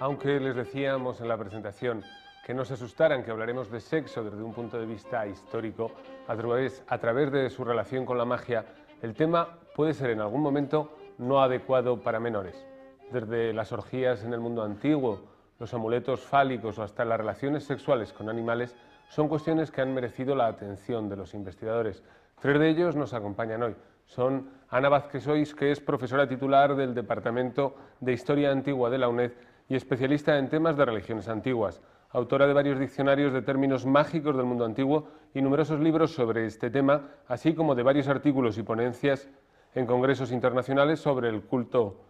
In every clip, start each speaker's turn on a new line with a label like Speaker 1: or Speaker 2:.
Speaker 1: Aunque les decíamos en la presentación que no se asustaran, que hablaremos de sexo desde un punto de vista histórico, a través de su relación con la magia, el tema puede ser en algún momento no adecuado para menores. Desde las orgías en el mundo antiguo, los amuletos fálicos o hasta las relaciones sexuales con animales, son cuestiones que han merecido la atención de los investigadores. Tres de ellos nos acompañan hoy. Son Ana Vázquez Ois, que es profesora titular del Departamento de Historia Antigua de la UNED y especialista en temas de religiones antiguas, autora de varios diccionarios de términos mágicos del mundo antiguo y numerosos libros sobre este tema, así como de varios artículos y ponencias en congresos internacionales sobre el culto,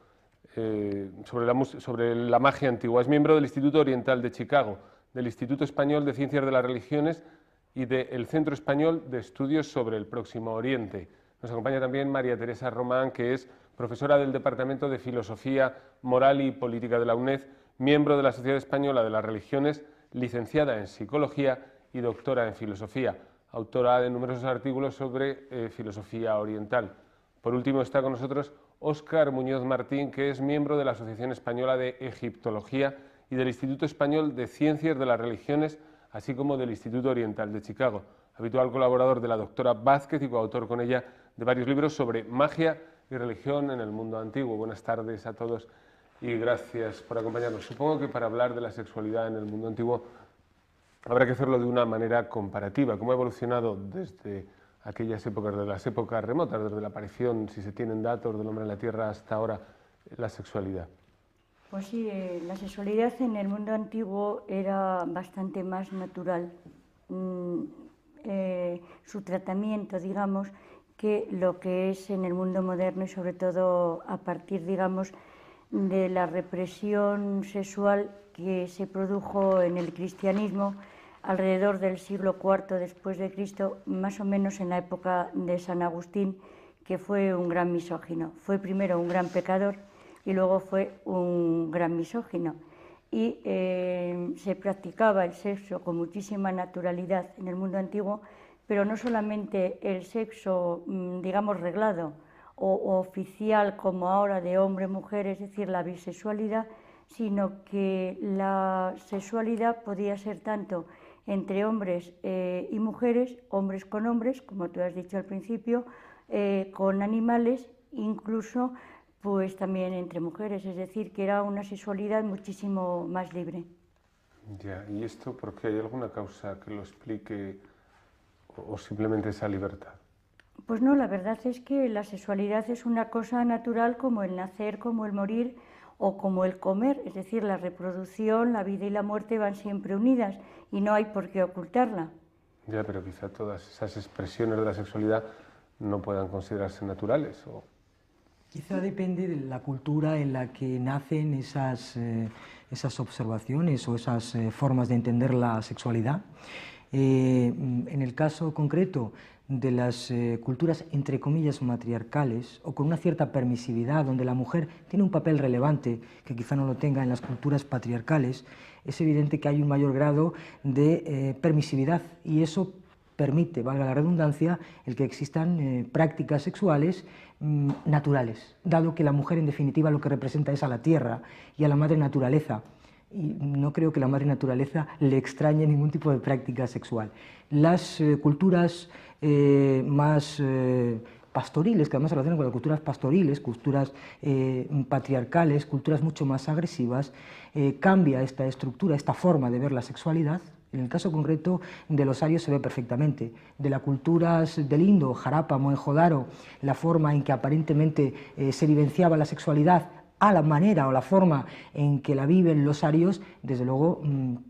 Speaker 1: sobre la magia antigua. Es miembro del Instituto Oriental de Chicago, del Instituto Español de Ciencias de las Religiones y del Centro Español de Estudios sobre el Próximo Oriente. Nos acompaña también María Teresa Román, que es profesora del Departamento de Filosofía Moral y Política de la UNED, miembro de la Sociedad Española de las Religiones, licenciada en Psicología y doctora en Filosofía, autora de numerosos artículos sobre filosofía oriental. Por último está con nosotros Óscar Muñoz Martín, que es miembro de la Asociación Española de Egiptología y del Instituto Español de Ciencias de las Religiones, así como del Instituto Oriental de Chicago, habitual colaborador de la doctora Vázquez y coautor con ella de varios libros sobre magia y religión en el mundo antiguo. Buenas tardes a todos y gracias por acompañarnos. Supongo que para hablar de la sexualidad en el mundo antiguo habrá que hacerlo de una manera comparativa. ¿Cómo ha evolucionado desde aquellas épocas, de las épocas remotas, desde la aparición, si se tienen datos del hombre en la Tierra, hasta ahora, la sexualidad?
Speaker 2: Pues sí, la sexualidad en el mundo antiguo era bastante más natural. Su tratamiento, digamos, que lo que es en el mundo moderno y sobre todo a partir, digamos, de la represión sexual que se produjo en el cristianismo alrededor del siglo IV después de Cristo, más o menos en la época de San Agustín, que fue un gran misógino. Fue primero un gran pecador y luego fue un gran misógino. Y se practicaba el sexo con muchísima naturalidad en el mundo antiguo, pero no solamente el sexo, digamos, reglado o oficial como ahora de hombre-mujer, es decir, la bisexualidad, sino que la sexualidad podía ser tanto entre hombres y mujeres, hombres con hombres, como tú has dicho al principio, con animales, incluso pues también entre mujeres, es decir, que era una sexualidad muchísimo más libre.
Speaker 1: Ya, ¿y esto por qué? ¿Hay alguna causa que lo explique o simplemente esa libertad?
Speaker 2: Pues no, la verdad es que la sexualidad es una cosa natural como el nacer, como el morir o como el comer, es decir, la reproducción, la vida y la muerte van siempre unidas y no hay por qué ocultarla.
Speaker 1: Ya, pero quizá todas esas expresiones de la sexualidad no puedan considerarse naturales.
Speaker 3: Quizá depende de la cultura en la que nacen esas observaciones o esas formas de entender la sexualidad. En el caso concreto de las culturas entre comillas matriarcales o con una cierta permisividad, donde la mujer tiene un papel relevante que quizá no lo tenga en las culturas patriarcales, es evidente que hay un mayor grado de permisividad y eso permite, valga la redundancia, el que existan prácticas sexuales naturales, dado que la mujer en definitiva lo que representa es a la tierra y a la madre naturaleza. Y no creo que la madre naturaleza le extrañe ningún tipo de práctica sexual. Las culturas más pastoriles, que además se relacionan con las culturas pastoriles, culturas patriarcales, culturas mucho más agresivas, cambia esta estructura, esta forma de ver la sexualidad. En el caso concreto de los arios se ve perfectamente. De las culturas del Indo, Harappa, Mohenjo-Daro, la forma en que aparentemente se vivenciaba la sexualidad a la manera o la forma en que la viven los arios, desde luego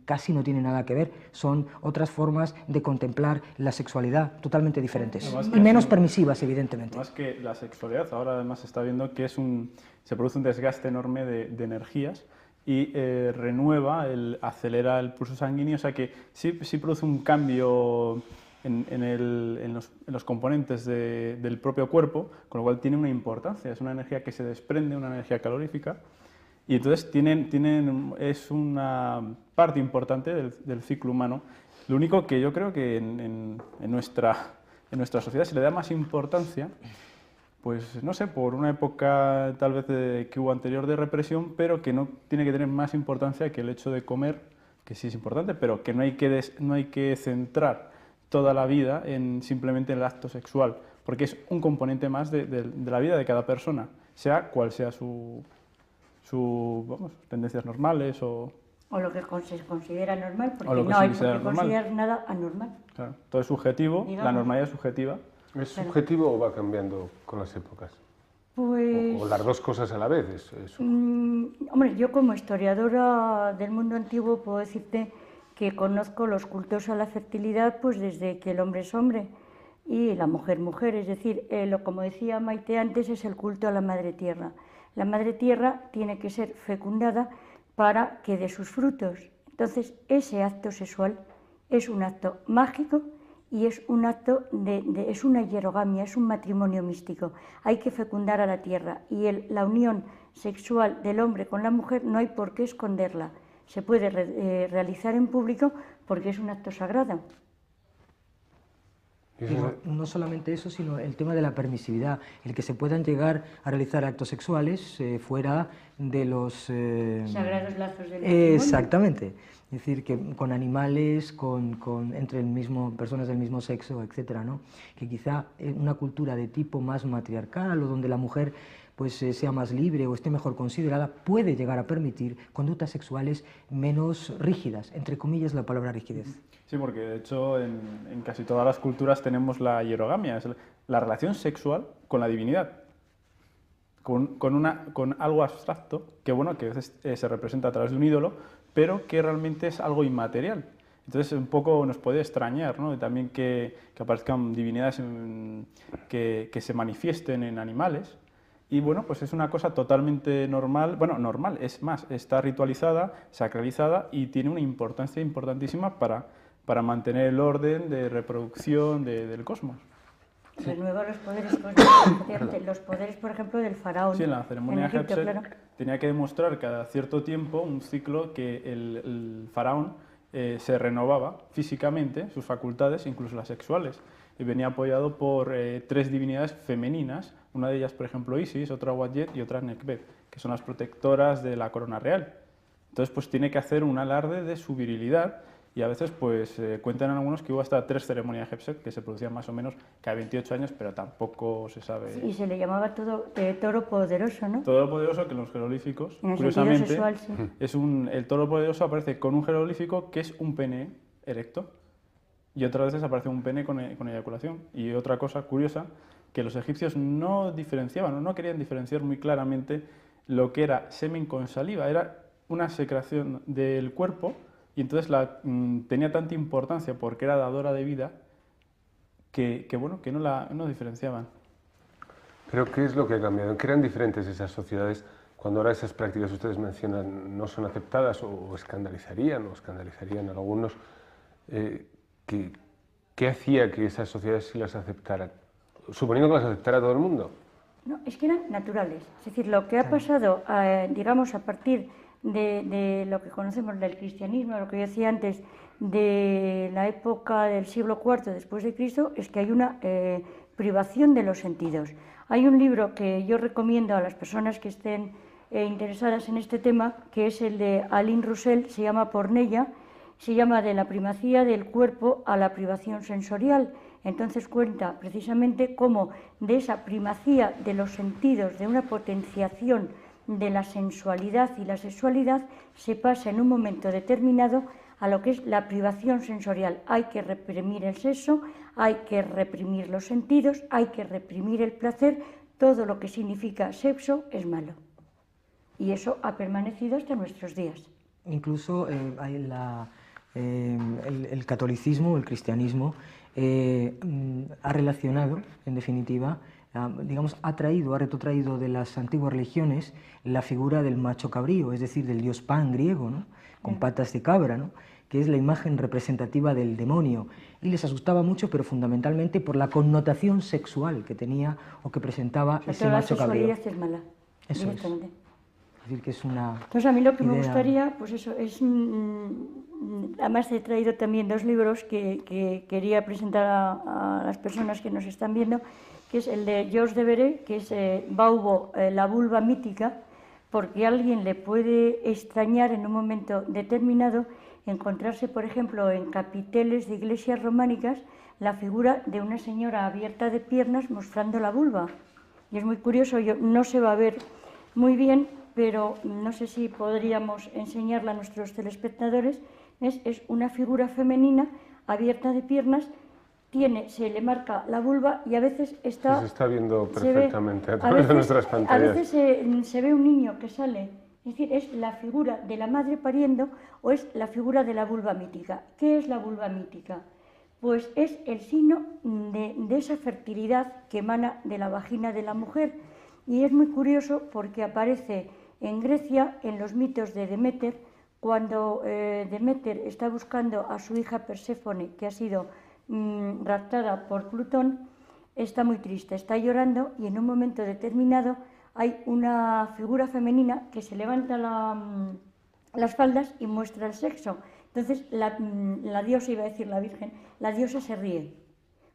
Speaker 3: casi no tiene nada que ver. Son otras formas de contemplar la sexualidad totalmente diferentes y menos permisivas, evidentemente.
Speaker 4: Más que la sexualidad, ahora además se está viendo que se produce un desgaste enorme de energías y renueva, acelera el pulso sanguíneo, o sea que sí produce un cambio en los componentes del propio cuerpo, con lo cual tiene una importancia, es una energía que se desprende, una energía calorífica, y entonces es una parte importante del ciclo humano. Lo único que yo creo que en nuestra sociedad se le da más importancia pues no sé, por una época tal vez que hubo anterior de represión, pero que no tiene que tener más importancia que el hecho de comer, que sí es importante, pero que no hay que centrar toda la vida simplemente en el acto sexual, porque es un componente más de la vida de cada persona, sea cual sea sus tendencias normales o
Speaker 2: lo que se considera normal, porque
Speaker 4: lo que
Speaker 2: no hay por qué
Speaker 4: normal.
Speaker 2: considerar nada anormal.
Speaker 4: Claro, todo es subjetivo,
Speaker 2: Digamos.
Speaker 4: la normalidad es subjetiva.
Speaker 1: ¿Es subjetivo o va cambiando con las épocas?
Speaker 2: Pues,
Speaker 1: O las dos cosas a la vez.
Speaker 2: hombre, yo como historiadora del mundo antiguo puedo decirte que conozco los cultos a la fertilidad pues desde que el hombre es hombre y la mujer mujer, es decir, como decía Maite antes, es el culto a la madre tierra. La madre tierra tiene que ser fecundada para que dé sus frutos. Entonces, ese acto sexual es un acto mágico y es un acto es una hierogamia, es un matrimonio místico. Hay que fecundar a la tierra y la unión sexual del hombre con la mujer no hay por qué esconderla. Se puede realizar en público porque es un acto sagrado.
Speaker 3: Pero no solamente eso, sino el tema de la permisividad, el que se puedan llegar a realizar actos sexuales fuera de los...
Speaker 2: sagrados lazos del matrimonio.
Speaker 3: Exactamente. Es decir, que con animales, entre personas del mismo sexo, etcétera, ¿no? Que quizá una cultura de tipo más matriarcal o donde la mujer pues sea más libre o esté mejor considerada, puede llegar a permitir conductas sexuales menos rígidas, entre comillas la palabra rigidez.
Speaker 4: Sí, porque de hecho en casi todas las culturas tenemos la hierogamia, es la relación sexual con la divinidad, con algo abstracto, que bueno, que a veces se representa a través de un ídolo, pero que realmente es algo inmaterial. Entonces un poco nos puede extrañar, ¿no? Y también que aparezcan divinidades que se manifiesten en animales. Y bueno, pues es una cosa totalmente normal, bueno, normal, es más, está ritualizada, sacralizada y tiene una importancia importantísima para mantener el orden de reproducción del cosmos.
Speaker 2: Renueva los poderes, los poderes, por ejemplo, del faraón.
Speaker 4: Sí, en la ceremonia de
Speaker 2: Egipto,
Speaker 4: Hatshepsut
Speaker 2: claro.
Speaker 4: tenía que demostrar cada cierto tiempo un ciclo que el faraón se renovaba físicamente, sus facultades, incluso las sexuales, y venía apoyado por 3 divinidades femeninas, una de ellas, por ejemplo, Isis, otra Wadjet y otra Nekbet, que son las protectoras de la corona real. Entonces, pues tiene que hacer un alarde de su virilidad. Y a veces pues cuentan algunos que hubo hasta 3 ceremonias de Hatshepsut que se producían más o menos cada 28 años, pero tampoco se sabe.
Speaker 2: Sí, y se le llamaba toro poderoso, ¿no?
Speaker 4: Toro poderoso, que en los jeroglíficos,
Speaker 2: En el
Speaker 4: curiosamente,
Speaker 2: sentido sexual, sí.
Speaker 4: el toro poderoso aparece con un jeroglífico que es un pene erecto y otras veces aparece un pene con eyaculación. Y otra cosa curiosa, que los egipcios no diferenciaban o no querían diferenciar muy claramente lo que era semen con saliva, era una secreción del cuerpo. Y entonces tenía tanta importancia porque era dadora de vida que no diferenciaban.
Speaker 1: ¿Pero qué es lo que ha cambiado? ¿En qué eran diferentes esas sociedades cuando ahora esas prácticas ustedes mencionan no son aceptadas o escandalizarían a algunos? ¿Qué hacía que esas sociedades sí las aceptaran? Suponiendo que las aceptara todo el mundo.
Speaker 2: No, es que eran naturales. Es decir, lo que ha pasado, digamos, a partir de lo que conocemos del cristianismo, lo que yo decía antes, de la época del siglo IV después de Cristo, es que hay una privación de los sentidos. Hay un libro que yo recomiendo a las personas que estén interesadas en este tema, que es el de Alain Roussel, se llama Pornella, se llama De la primacía del cuerpo a la privación sensorial. Entonces cuenta precisamente cómo de esa primacía de los sentidos, de una potenciación de la sensualidad y la sexualidad, se pasa en un momento determinado a lo que es la privación sensorial. Hay que reprimir el sexo, hay que reprimir los sentidos, hay que reprimir el placer, todo lo que significa sexo es malo. Y eso ha permanecido hasta nuestros días.
Speaker 3: Incluso el catolicismo, el cristianismo, ha relacionado, en definitiva, digamos, ha retrotraído de las antiguas religiones la figura del macho cabrío, es decir, del dios Pan griego, ¿no? Con patas de cabra, ¿no? Que es la imagen representativa del demonio. Y les asustaba mucho, pero fundamentalmente por la connotación sexual que tenía o que presentaba ese macho cabrío.
Speaker 2: La sexualidad es mala.
Speaker 3: Eso es. Es decir, que es una
Speaker 2: Entonces a mí lo que me
Speaker 3: idea...
Speaker 2: gustaría, pues eso, es además he traído también 2 libros que quería presentar a las personas que nos están viendo, que es el de Georges Devereux, que es Baubo, la vulva mítica, porque a alguien le puede extrañar en un momento determinado encontrarse, por ejemplo, en capiteles de iglesias románicas, la figura de una señora abierta de piernas mostrando la vulva. Y es muy curioso, no se va a ver muy bien, pero no sé si podríamos enseñarla a nuestros telespectadores. Es una figura femenina abierta de piernas, se le marca la vulva y a veces está...
Speaker 1: Se está viendo perfectamente a través de nuestras pantallas.
Speaker 2: A veces se ve un niño que sale, es decir, es la figura de la madre pariendo o es la figura de la vulva mítica. ¿Qué es la vulva mítica? Pues es el signo de esa fertilidad que emana de la vagina de la mujer. Y es muy curioso porque aparece en Grecia, en los mitos de Deméter, cuando Deméter está buscando a su hija Perséfone, que ha sido raptada por Plutón, está muy triste, está llorando y en un momento determinado hay una figura femenina que se levanta las faldas y muestra el sexo. Entonces la diosa, iba a decir la Virgen, la diosa se ríe,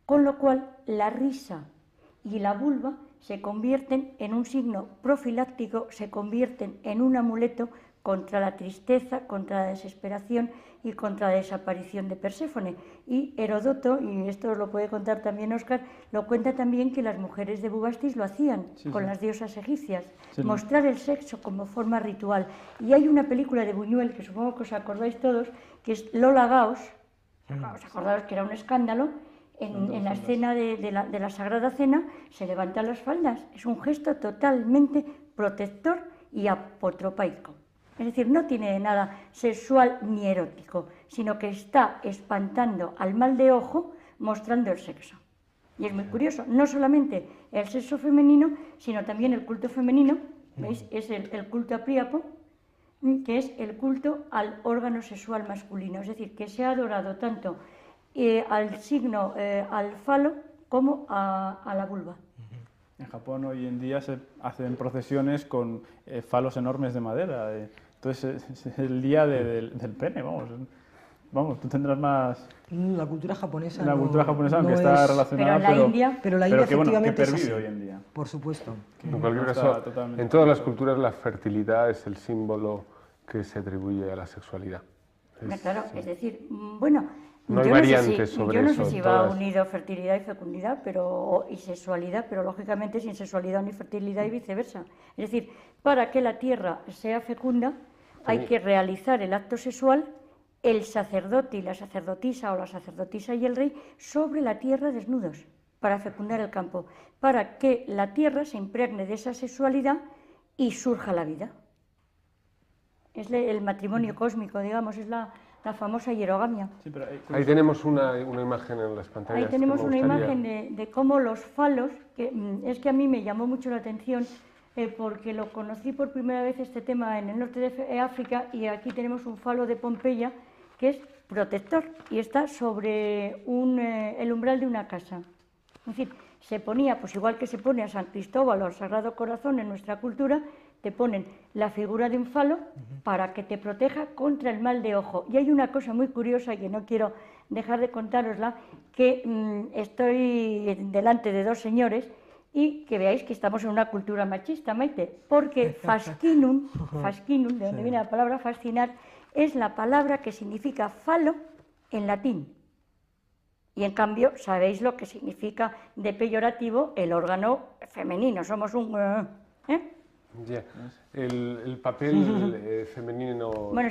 Speaker 2: con lo cual la risa y la vulva se convierten en un signo profiláctico, se convierten en un amuleto contra la tristeza, contra la desesperación y contra la desaparición de Perséfone. Y Heródoto, y esto lo puede contar también Óscar, lo cuenta también que las mujeres de Bubastis lo hacían con las diosas egipcias, mostrar el sexo como forma ritual. Y hay una película de Buñuel, que supongo que os acordáis todos, que es Lola Gaos, os acordáis que era un escándalo, en la escena de la Sagrada Cena se levantan las faldas, es un gesto totalmente protector y apotropaico. Es decir, no tiene nada sexual ni erótico, sino que está espantando al mal de ojo mostrando el sexo. Y es muy curioso, no solamente el sexo femenino, sino también el culto femenino, ¿veis? Es el culto a Príapo, que es el culto al órgano sexual masculino, es decir, que se ha adorado tanto al signo, al falo, como a la vulva.
Speaker 4: En Japón hoy en día se hacen procesiones con falos enormes de madera. Entonces es el día del pene, vamos, tú tendrás más...
Speaker 3: La cultura japonesa
Speaker 4: La cultura japonesa, aunque
Speaker 3: no
Speaker 4: está
Speaker 3: es...
Speaker 4: relacionada,
Speaker 3: pero la India efectivamente
Speaker 4: que
Speaker 3: es
Speaker 4: pervive
Speaker 3: así.
Speaker 4: hoy en día.
Speaker 3: Por supuesto.
Speaker 1: En cualquier caso, en todas las culturas la fertilidad es el símbolo que se atribuye a la sexualidad.
Speaker 2: Claro, es decir, bueno...
Speaker 1: No hay variantes sobre eso.
Speaker 2: Yo no sé si va unido fertilidad y fecundidad y sexualidad, pero lógicamente sin sexualidad ni fertilidad y viceversa. Es decir, para que la tierra sea fecunda hay que realizar el acto sexual el sacerdote y la sacerdotisa o la sacerdotisa y el rey sobre la tierra desnudos para fecundar el campo, para que la tierra se impregne de esa sexualidad y surja la vida. Es el matrimonio cósmico, digamos, es la famosa hierogamia.
Speaker 4: Sí, pero
Speaker 1: ahí tenemos una imagen en las pantallas.
Speaker 2: Ahí tenemos una imagen de cómo los falos, que es que a mí me llamó mucho la atención porque lo conocí por primera vez este tema en el norte de África y aquí tenemos un falo de Pompeya que es protector y está sobre el umbral de una casa. Es decir, se ponía, pues igual que se pone a San Cristóbal o al Sagrado Corazón en nuestra cultura, te ponen la figura de un falo para que te proteja contra el mal de ojo. Y hay una cosa muy curiosa que no quiero dejar de contárosla, que estoy delante de 2 señores y que veáis que estamos en una cultura machista, Maite, porque fascinum, de donde viene la palabra fascinar, es la palabra que significa falo en latín. Y en cambio, sabéis lo que significa de peyorativo el órgano femenino, somos un...
Speaker 1: Yeah. El papel femenino...
Speaker 2: Bueno,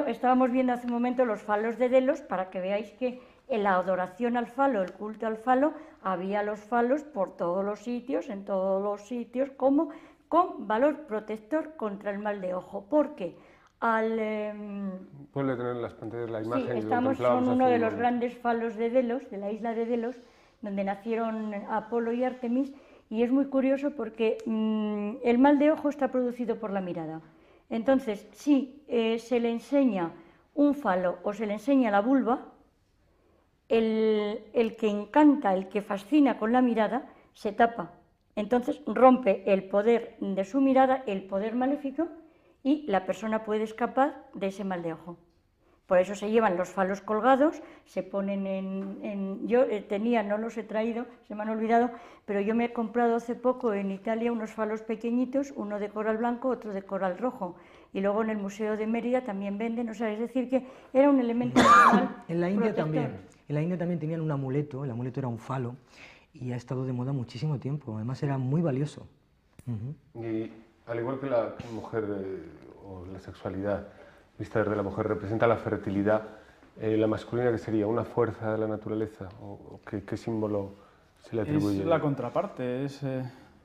Speaker 2: estábamos viendo hace un momento los falos de Delos para que veáis que en la adoración al falo, el culto al falo, había los falos por todos los sitios, en todos los sitios, como con valor protector contra el mal de ojo. Porque
Speaker 1: Puede tener en las pantallas la imagen.
Speaker 2: Sí, estamos en uno de los grandes falos de Delos, de la isla de Delos, donde nacieron Apolo y Artemis. Y es muy curioso porque el mal de ojo está producido por la mirada. Entonces, si se le enseña un falo o se le enseña la vulva, el que encanta, el que fascina con la mirada, se tapa. Entonces rompe el poder de su mirada, el poder maléfico, y la persona puede escapar de ese mal de ojo. Por eso se llevan los falos colgados, se ponen yo tenía, no los he traído, se me han olvidado, pero yo me he comprado hace poco en Italia unos falos pequeñitos, uno de coral blanco, otro de coral rojo. Y luego en el Museo de Mérida también venden, o sea, es decir, que era un elemento natural.
Speaker 3: En la India también. En la India también tenían un amuleto, el amuleto era un falo, y ha estado de moda muchísimo tiempo, además era muy valioso.
Speaker 1: Y al igual que la mujer o la sexualidad vista desde la mujer representa la fertilidad, la masculina, ¿qué sería? ¿Una fuerza de la naturaleza? ¿O qué símbolo se le atribuye?
Speaker 4: Es la contraparte,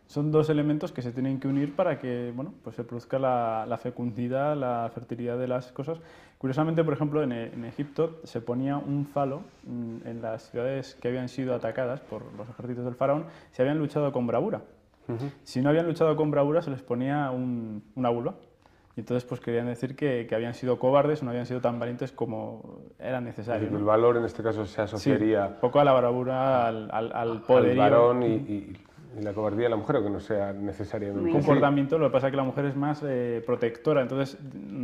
Speaker 4: son dos elementos que se tienen que unir para que bueno, pues se produzca la fecundidad, la fertilidad de las cosas. Curiosamente, por ejemplo, en Egipto se ponía un falo en las ciudades que habían sido atacadas por los ejércitos del faraón, si habían luchado con bravura. Si no habían luchado con bravura, se les ponía una vulva. Y entonces pues querían decir que habían sido cobardes, no habían sido tan valientes como era necesario.
Speaker 1: ¿No? El valor en este caso se asociaría
Speaker 4: un poco a la bravura, al poderío.
Speaker 1: Al varón y la cobardía de la mujer, o que no sea necesariamente.
Speaker 4: Un comportamiento, lo que pasa es que la mujer es más protectora, entonces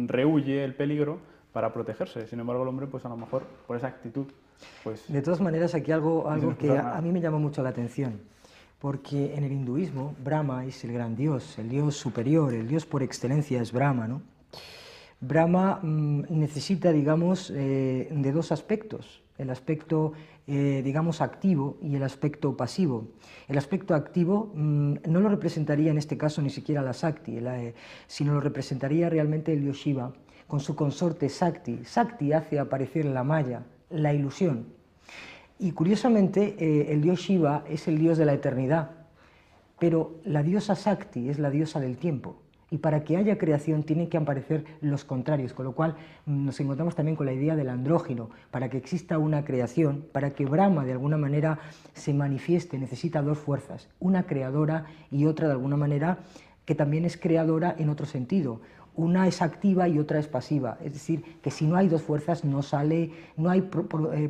Speaker 4: rehuye el peligro para protegerse. Sin embargo, el hombre, pues a lo mejor, por esa actitud, pues...
Speaker 3: De todas maneras, aquí algo que a mí me llama mucho la atención. Porque en el hinduismo Brahma es el gran dios, el dios superior, el dios por excelencia es Brahma, ¿no? Brahma necesita, digamos, de dos aspectos, el aspecto, digamos, activo y el aspecto pasivo. El aspecto activo no lo representaría en este caso ni siquiera la Sakti, sino lo representaría realmente el dios Shiva con su consorte Sakti. Sakti hace aparecer la maya, la ilusión. Y curiosamente, el dios Shiva es el dios de la eternidad, pero la diosa Sakti es la diosa del tiempo. Y para que haya creación tienen que aparecer los contrarios, con lo cual nos encontramos también con la idea del andrógino. Para que exista una creación, para que Brahma de alguna manera se manifieste, necesita dos fuerzas, una creadora y otra de alguna manera que también es creadora en otro sentido. Una es activa y otra es pasiva, es decir, que si no hay dos fuerzas no hay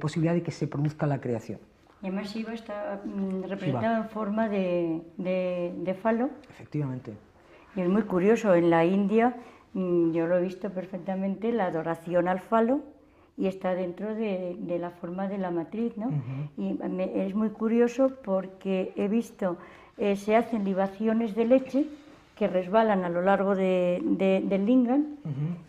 Speaker 3: posibilidad de que se produzca la creación.
Speaker 2: Y además Shiva está representado en forma de falo.
Speaker 3: Efectivamente.
Speaker 2: Y es muy curioso, en la India yo lo he visto perfectamente, la adoración al falo, y está dentro de la forma de la matriz, ¿no? Y es muy curioso porque he visto, se hacen libaciones de leche que resbalan a lo largo del lingam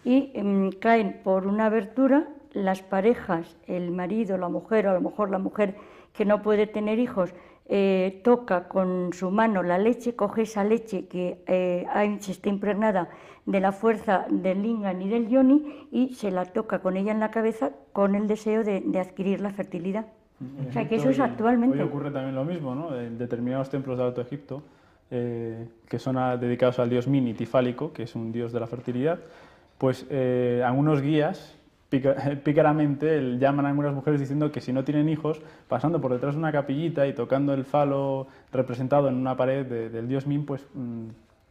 Speaker 2: y caen por una abertura. Las parejas, el marido, la mujer, o a lo mejor la mujer que no puede tener hijos, toca con su mano la leche, coge esa leche que se está impregnada de la fuerza del lingam y del yoni y se la toca con ella en la cabeza con el deseo de adquirir la fertilidad. O sea, que eso es actualmente.
Speaker 4: Hoy ocurre también lo mismo, ¿no? En determinados templos de Alto Egipto, que son dedicados al dios Mini tifálico, que es un dios de la fertilidad, pues algunos guías pícaramente llaman a algunas mujeres diciendo que si no tienen hijos, pasando por detrás de una capillita y tocando el falo representado en una pared del dios Min, pues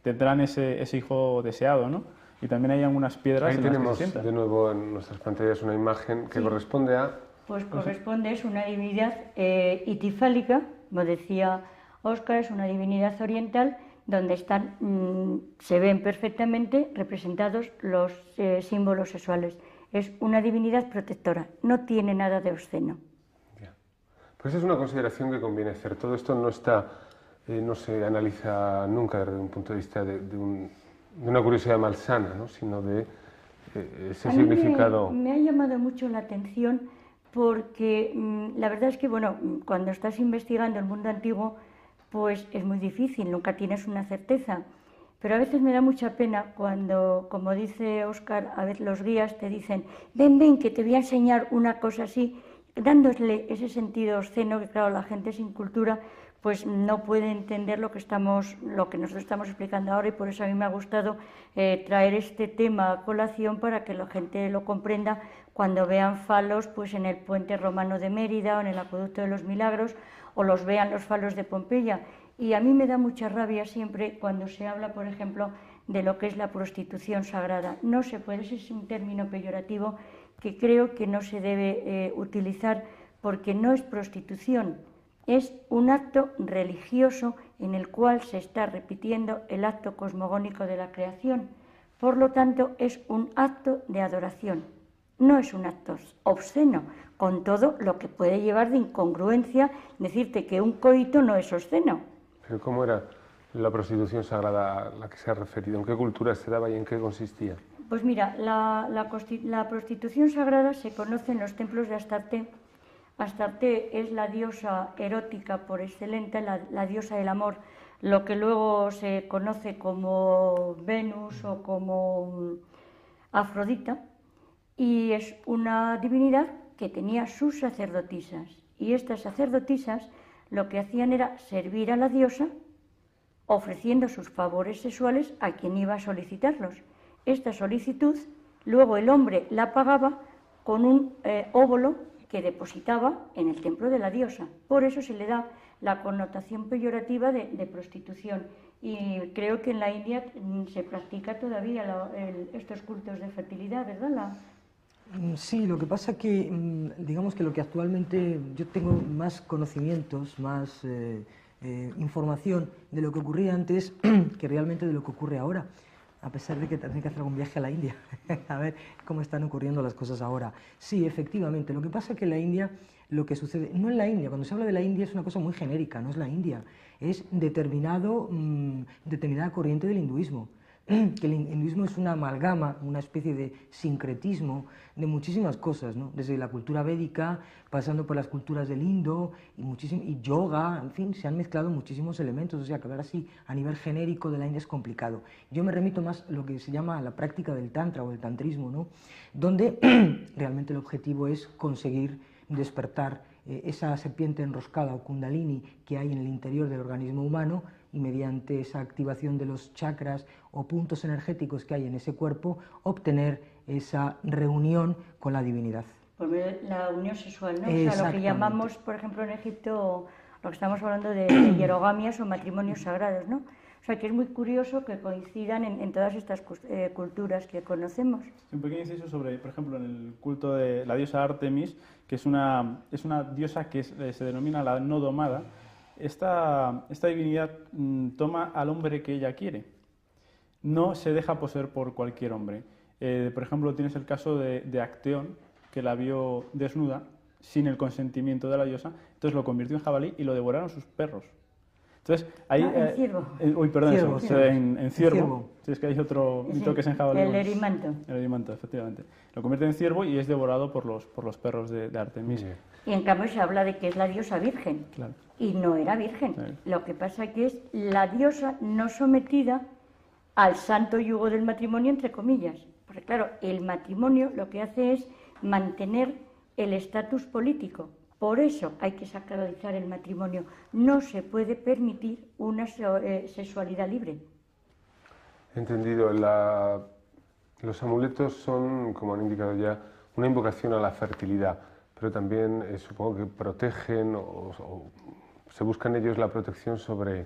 Speaker 4: tendrán ese hijo deseado, ¿no? Y también hay algunas piedras
Speaker 1: ahí
Speaker 4: en las que
Speaker 1: tenemos
Speaker 4: se sientan.
Speaker 1: De nuevo en nuestras pantallas una imagen que corresponde a...
Speaker 2: Pues corresponde, es una divinidad itifálica, como decía Óscar, es una divinidad oriental donde se ven perfectamente representados los símbolos sexuales. Es una divinidad protectora, no tiene nada de obsceno.
Speaker 1: Pues es una consideración que conviene hacer. Todo esto no se analiza nunca desde un punto de vista de una curiosidad malsana, ¿no? Sino de ese significado.
Speaker 2: Me ha llamado mucho la atención porque la verdad es que cuando estás investigando el mundo antiguo, pues es muy difícil, nunca tienes una certeza. Pero a veces me da mucha pena cuando, como dice Óscar, a veces los guías te dicen, ven, que te voy a enseñar una cosa así, dándole ese sentido obsceno que, claro, la gente sin cultura pues no puede entender lo que nosotros estamos explicando ahora, y por eso a mí me ha gustado traer este tema a colación para que la gente lo comprenda cuando vean falos pues en el puente romano de Mérida o en el acueducto de los Milagros, o los vean los falos de Pompeya. Y a mí me da mucha rabia siempre cuando se habla, por ejemplo, de lo que es la prostitución sagrada. No se puede, ese es un término peyorativo que creo que no se debe utilizar, porque no es prostitución, es un acto religioso en el cual se está repitiendo el acto cosmogónico de la creación. Por lo tanto, es un acto de adoración. no es un acto obsceno, con todo lo que puede llevar de incongruencia decirte que un coito no es obsceno.
Speaker 1: ¿Pero cómo era la prostitución sagrada a la que se ha referido? ¿En qué cultura se daba y en qué consistía?
Speaker 2: Pues mira, la prostitución sagrada se conoce en los templos de Astarte. Astarte es la diosa erótica por excelencia, la diosa del amor, lo que luego se conoce como Venus o como Afrodita, y es una divinidad que tenía sus sacerdotisas, y estas sacerdotisas lo que hacían era servir a la diosa ofreciendo sus favores sexuales a quien iba a solicitarlos. Esta solicitud luego el hombre la pagaba con un óvulo que depositaba en el templo de la diosa. Por eso se le da la connotación peyorativa de prostitución. Y creo que en la India se practica todavía estos cultos de fertilidad, ¿verdad?
Speaker 3: Sí, lo que pasa que, digamos que lo que actualmente yo tengo más conocimientos, más información de lo que ocurría antes que realmente de lo que ocurre ahora, a pesar de que tendré que hacer algún viaje a la India, a ver cómo están ocurriendo las cosas ahora. Sí, efectivamente, lo que pasa es que en la India, lo que sucede, no en la India, cuando se habla de la India es una cosa muy genérica, no es la India, es determinada corriente del hinduismo. Que el hinduismo es una amalgama, una especie de sincretismo de muchísimas cosas, ¿no? Desde la cultura védica, pasando por las culturas del Indo, y yoga, en fin, se han mezclado muchísimos elementos, o sea, que hablar así a nivel genérico de la India es complicado. Yo me remito más a lo que se llama la práctica del tantra o del tantrismo, ¿no? Donde realmente el objetivo es conseguir despertar esa serpiente enroscada o kundalini que hay en el interior del organismo humano, y mediante esa activación de los chakras o puntos energéticos que hay en ese cuerpo, obtener esa reunión con la divinidad.
Speaker 2: Pues la unión sexual, ¿no? O sea, lo que llamamos, por ejemplo, en Egipto, lo que estamos hablando de hierogamias o matrimonios sagrados, ¿no? O sea, que es muy curioso que coincidan en todas estas culturas que conocemos.
Speaker 4: Un pequeño inciso sobre, por ejemplo, en el culto de la diosa Artemis, que es una diosa que se denomina la no domada. Esta divinidad toma al hombre que ella quiere, no se deja poseer por cualquier hombre. Por ejemplo, tienes el caso de Acteón, que la vio desnuda sin el consentimiento de la diosa, entonces lo convirtió en jabalí y lo devoraron sus perros. Entonces, ahí,
Speaker 2: en ciervo.
Speaker 4: En ciervo. Sí, es que hay otro mito que es en jabalí.
Speaker 2: El erimanto.
Speaker 4: El erimanto, efectivamente. Lo convierte en ciervo y es devorado por los perros de Artemis.
Speaker 1: Sí.
Speaker 2: Y en cambio se habla de que es la diosa virgen.
Speaker 4: Claro.
Speaker 2: Y no era virgen.
Speaker 4: Claro.
Speaker 2: Lo que pasa que es la diosa no sometida al santo yugo del matrimonio, entre comillas. Porque claro, el matrimonio lo que hace es mantener el estatus político. Por eso hay que sacralizar el matrimonio. No se puede permitir una sexualidad libre.
Speaker 1: Entendido. Los amuletos son, como han indicado ya, una invocación a la fertilidad, pero también supongo que protegen o se busca en ellos la protección sobre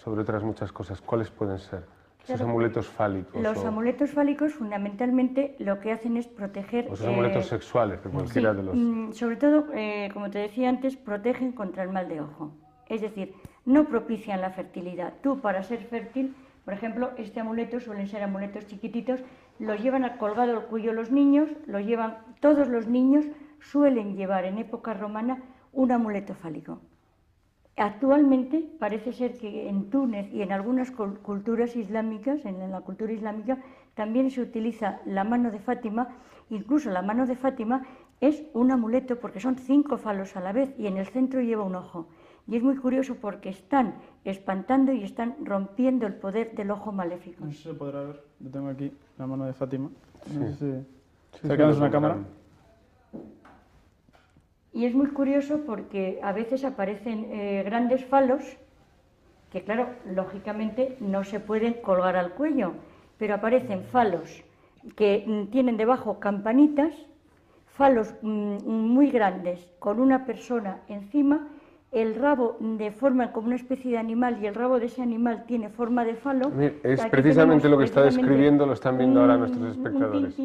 Speaker 1: otras muchas cosas. ¿Cuáles pueden ser esos amuletos fálicos?
Speaker 2: Los amuletos fálicos fundamentalmente lo que hacen es proteger...
Speaker 1: O esos amuletos sexuales, de cualquiera de los...
Speaker 2: Sobre todo, como te decía antes, protegen contra el mal de ojo. Es decir, no propician la fertilidad. Tú, para ser fértil, por ejemplo, este amuleto suelen ser amuletos chiquititos, los llevan colgado al cuello los niños, todos los niños suelen llevar en época romana un amuleto fálico. Actualmente parece ser que en Túnez y en algunas culturas islámicas, en la cultura islámica, también se utiliza la mano de Fátima. Incluso la mano de Fátima es un amuleto porque son 5 falos a la vez y en el centro lleva un ojo. Y es muy curioso porque están espantando y están rompiendo el poder del ojo maléfico.
Speaker 4: No sé si se podrá ver, yo tengo aquí la mano de Fátima. No sé si...
Speaker 1: Sí,
Speaker 4: ¿Sacamos una cámara?
Speaker 2: Y es muy curioso porque a veces aparecen grandes falos que, claro, lógicamente no se pueden colgar al cuello, pero aparecen falos que tienen debajo campanitas, falos muy grandes con una persona encima, el rabo de forma como una especie de animal y el rabo de ese animal tiene forma de falo.
Speaker 1: Es precisamente lo que está describiendo, lo están viendo ahora nuestros espectadores.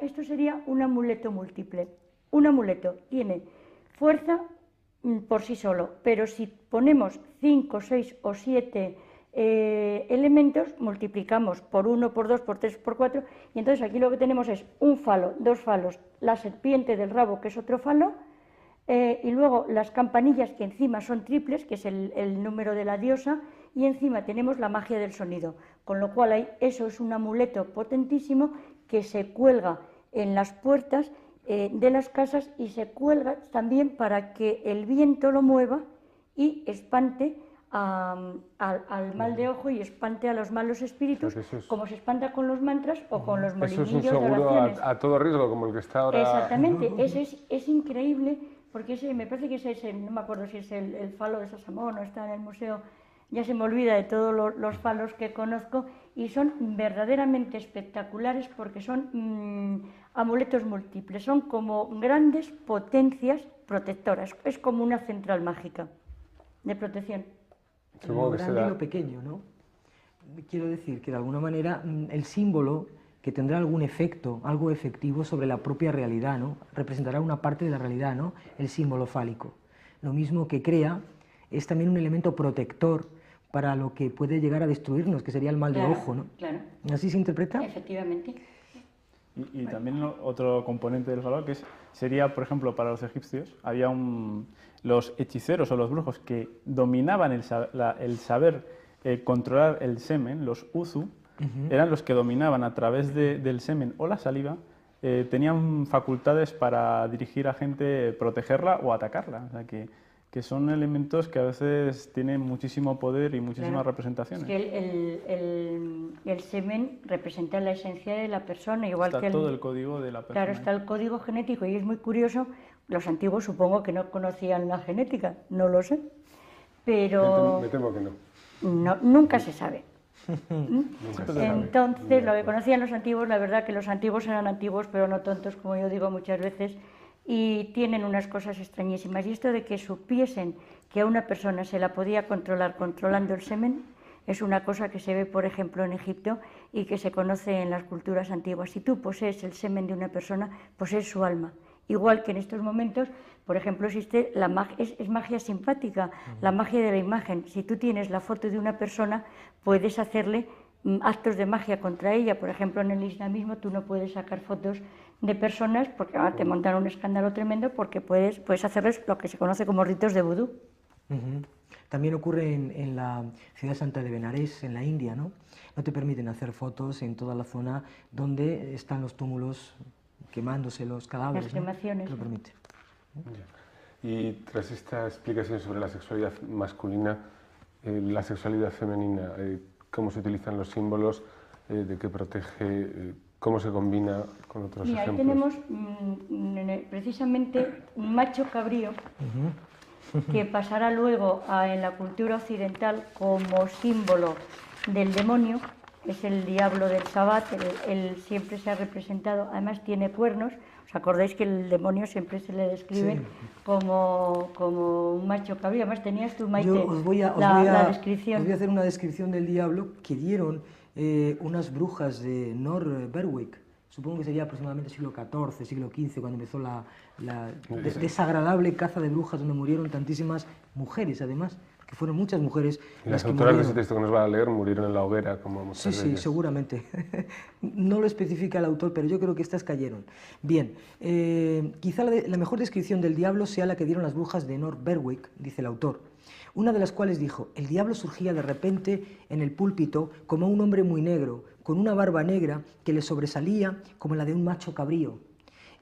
Speaker 2: Esto sería un amuleto múltiple. Un amuleto tiene fuerza por sí solo, pero si ponemos 5, 6 o 7 elementos, multiplicamos por 1, por 2, por 3, por 4, y entonces aquí lo que tenemos es un falo, dos falos, la serpiente del rabo, que es otro falo, y luego las campanillas, que encima son triples, que es el número de la diosa, y encima tenemos la magia del sonido, con lo cual eso es un amuleto potentísimo que se cuelga en las puertas de las casas, y se cuelga también para que el viento lo mueva y espante al mal de ojo y espante a los malos espíritus, como se espanta con los mantras o con los molinillos de oraciones.
Speaker 1: Eso es un seguro a todo riesgo, como el que está ahora.
Speaker 2: Exactamente, es increíble, porque me parece que ese no me acuerdo si es el falo de Sasamón o está en el museo, ya se me olvida de todos los falos que conozco, y son verdaderamente espectaculares porque son amuletos múltiples, son como grandes potencias protectoras, es como una central mágica de protección.
Speaker 3: Lo grande y lo pequeño, ¿no? Quiero decir que de alguna manera el símbolo, que tendrá algún efecto, algo efectivo sobre la propia realidad, ¿no? Representará una parte de la realidad, ¿no? El símbolo fálico. Lo mismo que crea, es también un elemento protector para lo que puede llegar a destruirnos, que sería el mal de ojo, ¿no?
Speaker 2: Claro.
Speaker 3: ¿Así se interpreta?
Speaker 2: Efectivamente.
Speaker 4: Y también otro componente del falo sería, por ejemplo, para los egipcios, había los hechiceros o los brujos que dominaban el saber controlar el semen, los uzu, eran los que dominaban a través del semen o la saliva, tenían facultades para dirigir a gente, protegerla o atacarla. O sea, que son elementos que a veces tienen muchísimo poder y muchísimas representaciones.
Speaker 2: Es que el semen representa la esencia de la persona, igual
Speaker 4: está
Speaker 2: que
Speaker 4: todo el código de la persona.
Speaker 2: Claro, está el código genético, y es muy curioso. Los antiguos supongo que no conocían la genética, no lo sé, pero
Speaker 1: Me temo que
Speaker 2: no, nunca se sabe. Entonces, lo que conocían los antiguos, la verdad que los antiguos eran antiguos, pero no tontos, como yo digo muchas veces, y tienen unas cosas extrañísimas. Y esto de que supiesen que a una persona se la podía controlar controlando el semen, es una cosa que se ve, por ejemplo, en Egipto y que se conoce en las culturas antiguas. Si tú posees el semen de una persona, posees su alma. Igual que en estos momentos, por ejemplo, existe la magia, es magia simpática, la magia de la imagen. Si tú tienes la foto de una persona, puedes hacerle actos de magia contra ella. Por ejemplo, en el islamismo tú no puedes sacar fotos de personas porque te montan un escándalo tremendo, porque puedes hacerles lo que se conoce como ritos de vudú.
Speaker 3: También ocurre en la ciudad santa de Benarés, en la India, ¿no? No te permiten hacer fotos en toda la zona donde están los túmulos quemándose los cadáveres.
Speaker 2: Las cremaciones.
Speaker 3: ¿No? Lo permite.
Speaker 1: Y tras esta explicación sobre la sexualidad masculina, la sexualidad femenina, ¿cómo se utilizan los símbolos? ¿De qué protege? ¿Cómo se combina con otros ejemplos?
Speaker 2: Ahí tenemos precisamente un macho cabrío que pasará luego en la cultura occidental como símbolo del demonio. Es el diablo del Sabbat, él siempre se ha representado, además tiene cuernos. ¿Os acordáis que el demonio siempre se le describe como un macho cabrío? Además tenías tú, Maite, la descripción.
Speaker 3: Os voy a hacer una descripción del diablo que dieron unas brujas de Nor Berwick. Supongo que sería aproximadamente siglo XIV, siglo XV, cuando empezó la desagradable caza de brujas, donde murieron tantísimas mujeres, además, que fueron muchas mujeres.
Speaker 1: Y las autoras de ese texto que nos va a leer murieron en la hoguera, como muchas de ellas.
Speaker 3: Sí, seguramente. No lo especifica el autor, pero yo creo que estas cayeron. Bien, quizá la mejor descripción del diablo sea la que dieron las brujas de Nor Berwick, dice el autor. Una de las cuales dijo: el diablo surgía de repente en el púlpito como un hombre muy negro, con una barba negra que le sobresalía como la de un macho cabrío,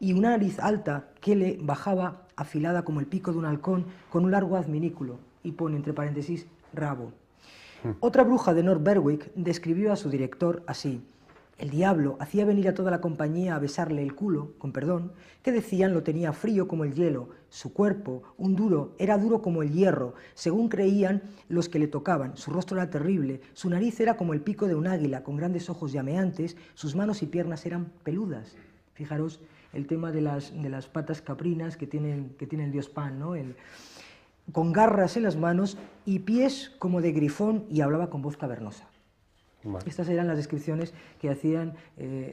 Speaker 3: y una nariz alta que le bajaba afilada como el pico de un halcón, con un largo adminículo, y pone entre paréntesis rabo. Otra bruja de Nor Berwick describió a su director así: el diablo hacía venir a toda la compañía a besarle el culo, con perdón, que decían lo tenía frío como el hielo, su cuerpo, era duro como el hierro, según creían los que le tocaban, su rostro era terrible, su nariz era como el pico de un águila, con grandes ojos llameantes, sus manos y piernas eran peludas. Fijaros el tema de las patas caprinas que tiene el dios Pan, ¿no? Con garras en las manos y pies como de grifón, y hablaba con voz cavernosa. Vale. Estas eran las descripciones que hacían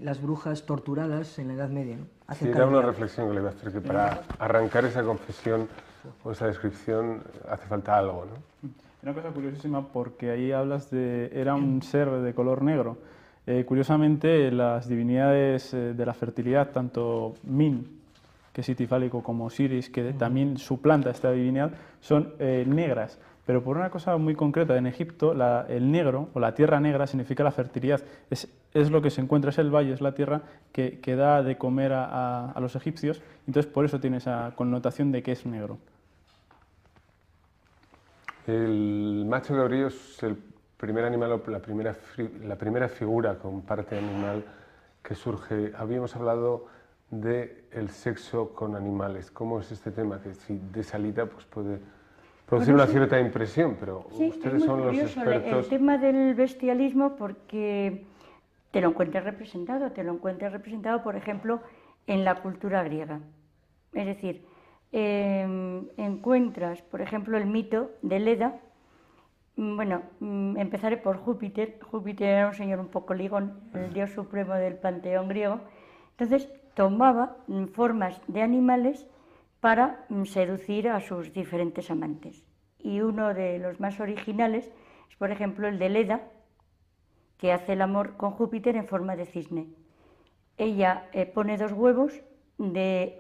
Speaker 3: las brujas torturadas en la Edad Media, ¿no?
Speaker 1: Sí, era una reflexión que le voy a hacer, que para arrancar esa confesión o esa descripción hace falta algo, ¿no?
Speaker 4: Una cosa curiosísima, porque ahí hablas de... era un ser de color negro. Curiosamente, las divinidades de la fertilidad, tanto Min, que es itifálico, como Osiris, que también suplanta esta divinidad, son negras. Pero por una cosa muy concreta, en Egipto el negro o la tierra negra significa la fertilidad. Es lo que se encuentra, es el valle, es la tierra que da de comer a los egipcios. Entonces por eso tiene esa connotación de que es negro.
Speaker 1: El macho cabrío es el primer animal o la primera figura con parte animal que surge. Habíamos hablado del sexo con animales. ¿Cómo es este tema? Que si de salida pues puede producir una cierta impresión, pero
Speaker 2: sí,
Speaker 1: ustedes son los expertos.
Speaker 2: El tema del bestialismo, porque te lo encuentras representado, por ejemplo, en la cultura griega. Es decir, encuentras, por ejemplo, el mito de Leda. Bueno, empezaré por Júpiter. Júpiter era un señor un poco ligón, el dios supremo del panteón griego. Entonces tomaba formas de animales para seducir a sus diferentes amantes. Y uno de los más originales es, por ejemplo, el de Leda, que hace el amor con Júpiter en forma de cisne. Ella pone 2 huevos, de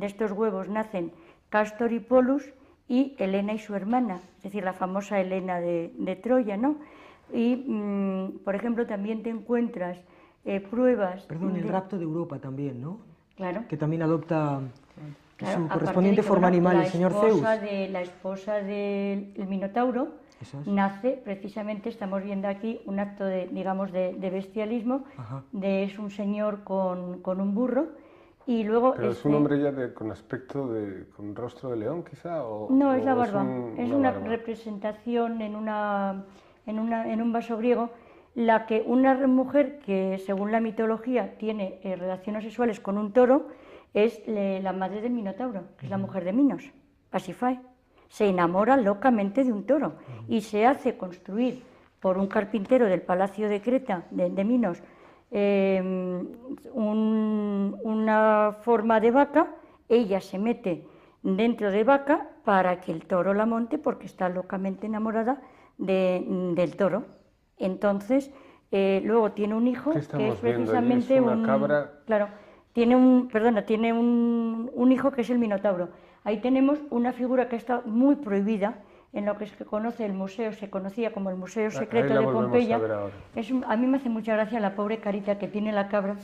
Speaker 2: estos huevos nacen Cástor y Polus y Helena y su hermana, es decir, la famosa Helena de Troya, ¿no? Y, por ejemplo, también te encuentras pruebas...
Speaker 3: Perdón, el rapto de Europa también, ¿no?
Speaker 2: Claro.
Speaker 3: Que también adopta
Speaker 2: Claro,
Speaker 3: su correspondiente forma animal, el señor Zeus.
Speaker 2: La esposa del Minotauro nace precisamente, estamos viendo aquí un acto de, digamos, de bestialismo, es un señor con un burro, y luego...
Speaker 1: ¿Pero es un hombre ya con aspecto con rostro de león, quizá?
Speaker 2: No, es la barba, es una
Speaker 1: barba.
Speaker 2: representación en un vaso griego, una mujer que, según la mitología, tiene relaciones sexuales con un toro, es la madre del Minotauro, que es la mujer de Minos, Pasífae. Se enamora locamente de un toro y se hace construir por un carpintero del palacio de Creta, de Minos, una forma de vaca. Ella se mete dentro de vaca para que el toro la monte, porque está locamente enamorada del toro. Entonces, luego tiene un hijo, que es precisamente
Speaker 1: una cabra.
Speaker 2: Claro, tiene un hijo que es el Minotauro. Ahí tenemos una figura que está muy prohibida en lo que se conocía como el Museo Secreto de Pompeya. A mí me hace mucha gracia la pobre carita que tiene la cabra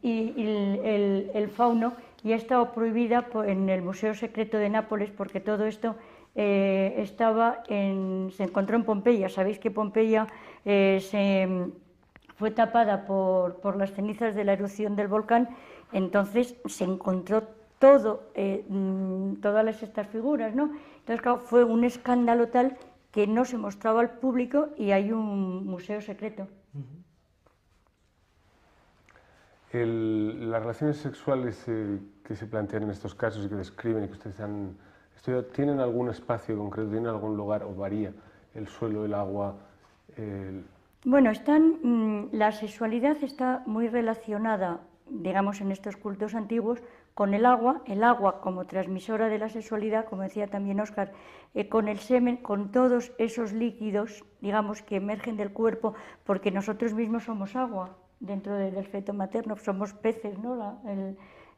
Speaker 2: y el fauno, y ha estado prohibida en el Museo Secreto de Nápoles, porque todo esto se encontró en Pompeya. Sabéis que Pompeya fue tapada por las cenizas de la erupción del volcán. Entonces se encontró todas estas figuras, ¿no? Entonces, claro, fue un escándalo tal que no se mostraba al público y hay un museo secreto.
Speaker 1: Las relaciones sexuales que se plantean en estos casos y que describen y que ustedes han estudiado, ¿tienen algún espacio concreto, tienen algún lugar o varía el suelo, el agua?
Speaker 2: Bueno, la sexualidad está muy relacionada, digamos, en estos cultos antiguos, con el agua como transmisora de la sexualidad, como decía también Óscar, con el semen, con todos esos líquidos, digamos, que emergen del cuerpo, porque nosotros mismos somos agua dentro del feto materno, somos peces, ¿no?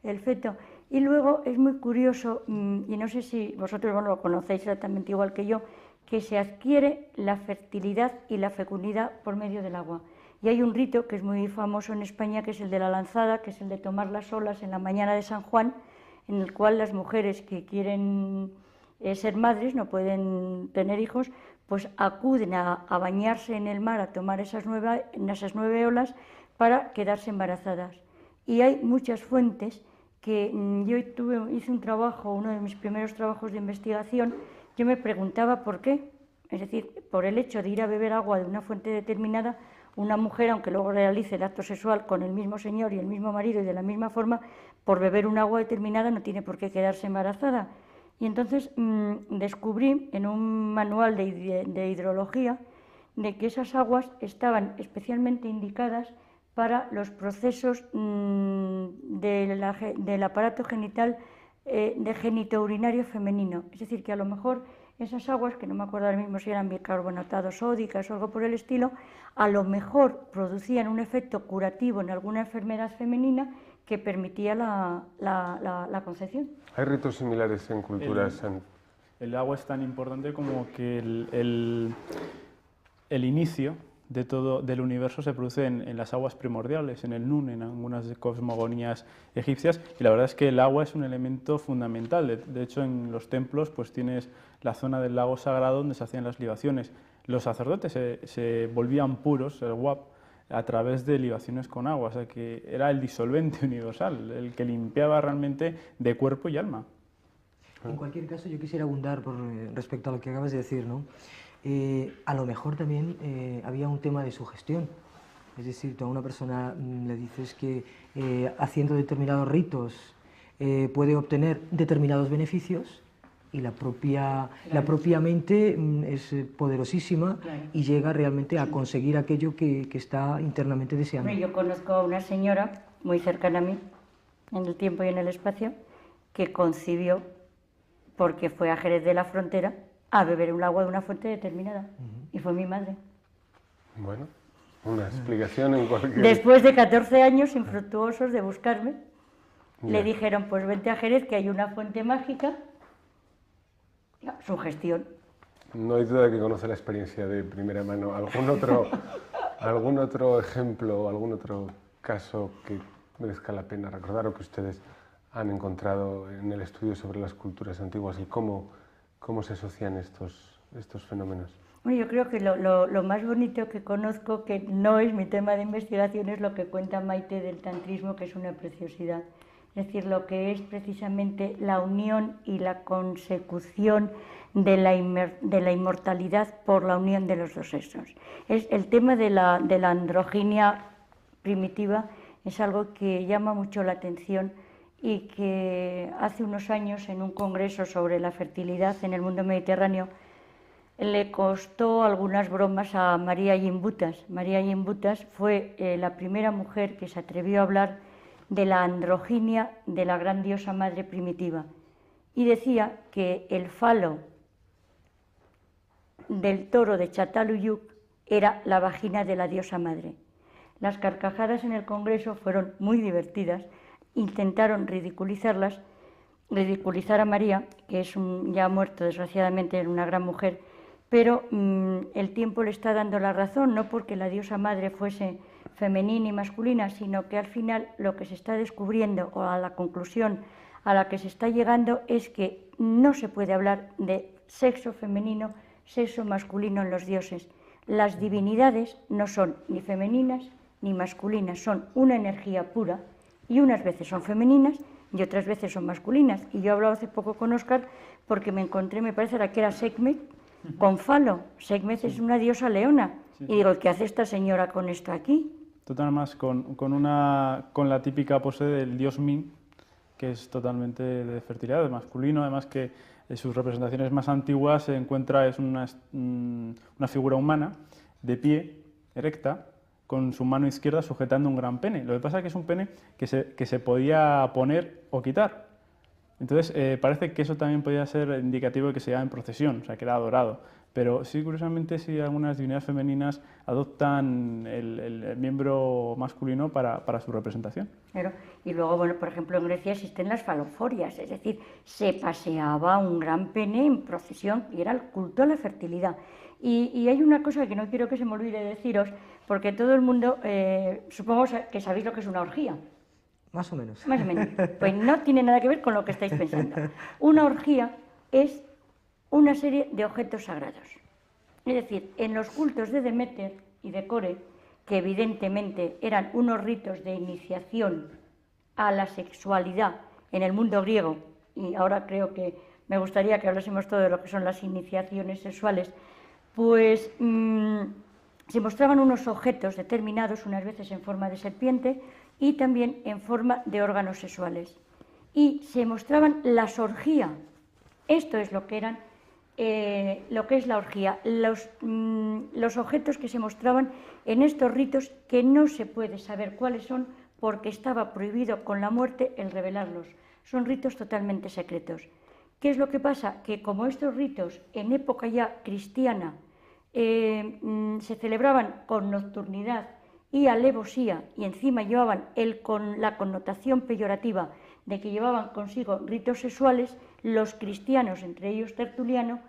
Speaker 2: El feto. Y luego es muy curioso, y no sé si vosotros lo conocéis exactamente igual que yo, que se adquiere la fertilidad y la fecundidad por medio del agua. Y hay un rito que es muy famoso en España, que es el de la lanzada, que es el de tomar las olas en la mañana de San Juan, en el cual las mujeres que quieren ser madres, no pueden tener hijos, pues acuden a bañarse en el mar, a tomar esas 9 olas para quedarse embarazadas. Y hay muchas fuentes que hice un trabajo, uno de mis primeros trabajos de investigación, yo me preguntaba por qué, es decir, por el hecho de ir a beber agua de una fuente determinada, una mujer, aunque luego realice el acto sexual con el mismo señor y el mismo marido y de la misma forma, por beber un agua determinada no tiene por qué quedarse embarazada. Y entonces descubrí en un manual de hidrología de que esas aguas estaban especialmente indicadas para los procesos del aparato genital de genitourinario femenino. Es decir, que a lo mejor esas aguas, que no me acuerdo ahora mismo si eran bicarbonatados sódicas o algo por el estilo, a lo mejor producían un efecto curativo en alguna enfermedad femenina que permitía la concepción.
Speaker 1: ¿Hay ritos similares en culturas?
Speaker 4: El agua es tan importante como que el inicio de todo del universo se produce en las aguas primordiales, en el Nun, en algunas cosmogonías egipcias, y la verdad es que el agua es un elemento fundamental. De hecho, en los templos pues tienes la zona del lago sagrado donde se hacían las libaciones. Los sacerdotes se volvían puros, el wap, a través de libaciones con agua, o sea que era el disolvente universal, el que limpiaba realmente de cuerpo y alma.
Speaker 3: En cualquier caso, yo quisiera abundar respecto a lo que acabas de decir, ¿no? A lo mejor también había un tema de sugestión, es decir, tú a una persona le dices que haciendo determinados ritos puede obtener determinados beneficios y la propia mente es poderosísima y llega realmente a conseguir aquello que está internamente deseando.
Speaker 2: Yo conozco a una señora muy cercana a mí, en el tiempo y en el espacio, que concibió, porque fue a Jerez de la Frontera, a beber un agua de una fuente determinada. Y fue mi madre.
Speaker 1: Bueno, una explicación en cualquier...
Speaker 2: Después de 14 años infructuosos de buscarme, le dijeron, pues vente a Jerez, que hay una fuente mágica. Sugestión.
Speaker 1: No hay duda de que conoce la experiencia de primera mano. ¿Algún otro ejemplo, algún otro caso que merezca la pena recordar o que ustedes han encontrado en el estudio sobre las culturas antiguas y cómo se asocian estos fenómenos?
Speaker 2: Bueno, yo creo que lo más bonito que conozco, que no es mi tema de investigación, es lo que cuenta Maite del tantrismo, que es una preciosidad. Es decir, lo que es precisamente la unión y la consecución de la inmortalidad por la unión de los dos sexos. Es el tema de la androginia primitiva, es algo que llama mucho la atención y que hace unos años en un congreso sobre la fertilidad en el mundo mediterráneo le costó algunas bromas a María Gimbutas. María Gimbutas fue la primera mujer que se atrevió a hablar de la androginia de la gran diosa madre primitiva y decía que el falo del toro de Çatalhöyük era la vagina de la diosa madre. Las carcajadas en el congreso fueron muy divertidas. Intentaron ridiculizar a María, que es ya muerto desgraciadamente, era una gran mujer, pero el tiempo le está dando la razón, no porque la diosa madre fuese femenina y masculina, sino que al final lo que se está descubriendo, o a la conclusión a la que se está llegando, es que no se puede hablar de sexo femenino, sexo masculino en los dioses. Las divinidades no son ni femeninas ni masculinas, son una energía pura, y unas veces son femeninas y otras veces son masculinas. Y yo he hablado hace poco con Óscar porque me encontré, me parece que era Sekhmet, con falo. Sekhmet es una diosa leona. Y digo, ¿qué hace esta señora con esto aquí?
Speaker 4: Total, más con la típica pose del dios Min, que es totalmente de fertilidad, masculino, además que en sus representaciones más antiguas se encuentra, es una figura humana de pie, erecta, con su mano izquierda sujetando un gran pene. Lo que pasa es que es un pene que se podía poner o quitar. Entonces, parece que eso también podía ser indicativo de que se iba en procesión, o sea, que era adorado. Pero sí, curiosamente, sí, algunas divinidades femeninas adoptan el miembro masculino para su representación.
Speaker 2: Claro. Y luego, bueno, por ejemplo, en Grecia existen las faloforias, es decir, se paseaba un gran pene en procesión y era el culto a la fertilidad. Y hay una cosa que no quiero que se me olvide deciros, porque todo el mundo, supongo que sabéis lo que es una orgía.
Speaker 3: Más o menos.
Speaker 2: Más o menos. Pues no tiene nada que ver con lo que estáis pensando. Una orgía es una serie de objetos sagrados. Es decir, en los cultos de Deméter y de Core, que evidentemente eran unos ritos de iniciación a la sexualidad en el mundo griego, y ahora creo que me gustaría que hablásemos todo de lo que son las iniciaciones sexuales, pues se mostraban unos objetos determinados, unas veces en forma de serpiente y también en forma de órganos sexuales. Y se mostraban las orgías. Esto es lo que eran, lo que es la orgía, los objetos que se mostraban en estos ritos, que no se puede saber cuáles son porque estaba prohibido con la muerte el revelarlos. Son ritos totalmente secretos, ¿qué es lo que pasa? Que como estos ritos en época ya cristiana se celebraban con nocturnidad y alevosía, y encima llevaban con la connotación peyorativa de que llevaban consigo ritos sexuales, los cristianos, entre ellos Tertuliano,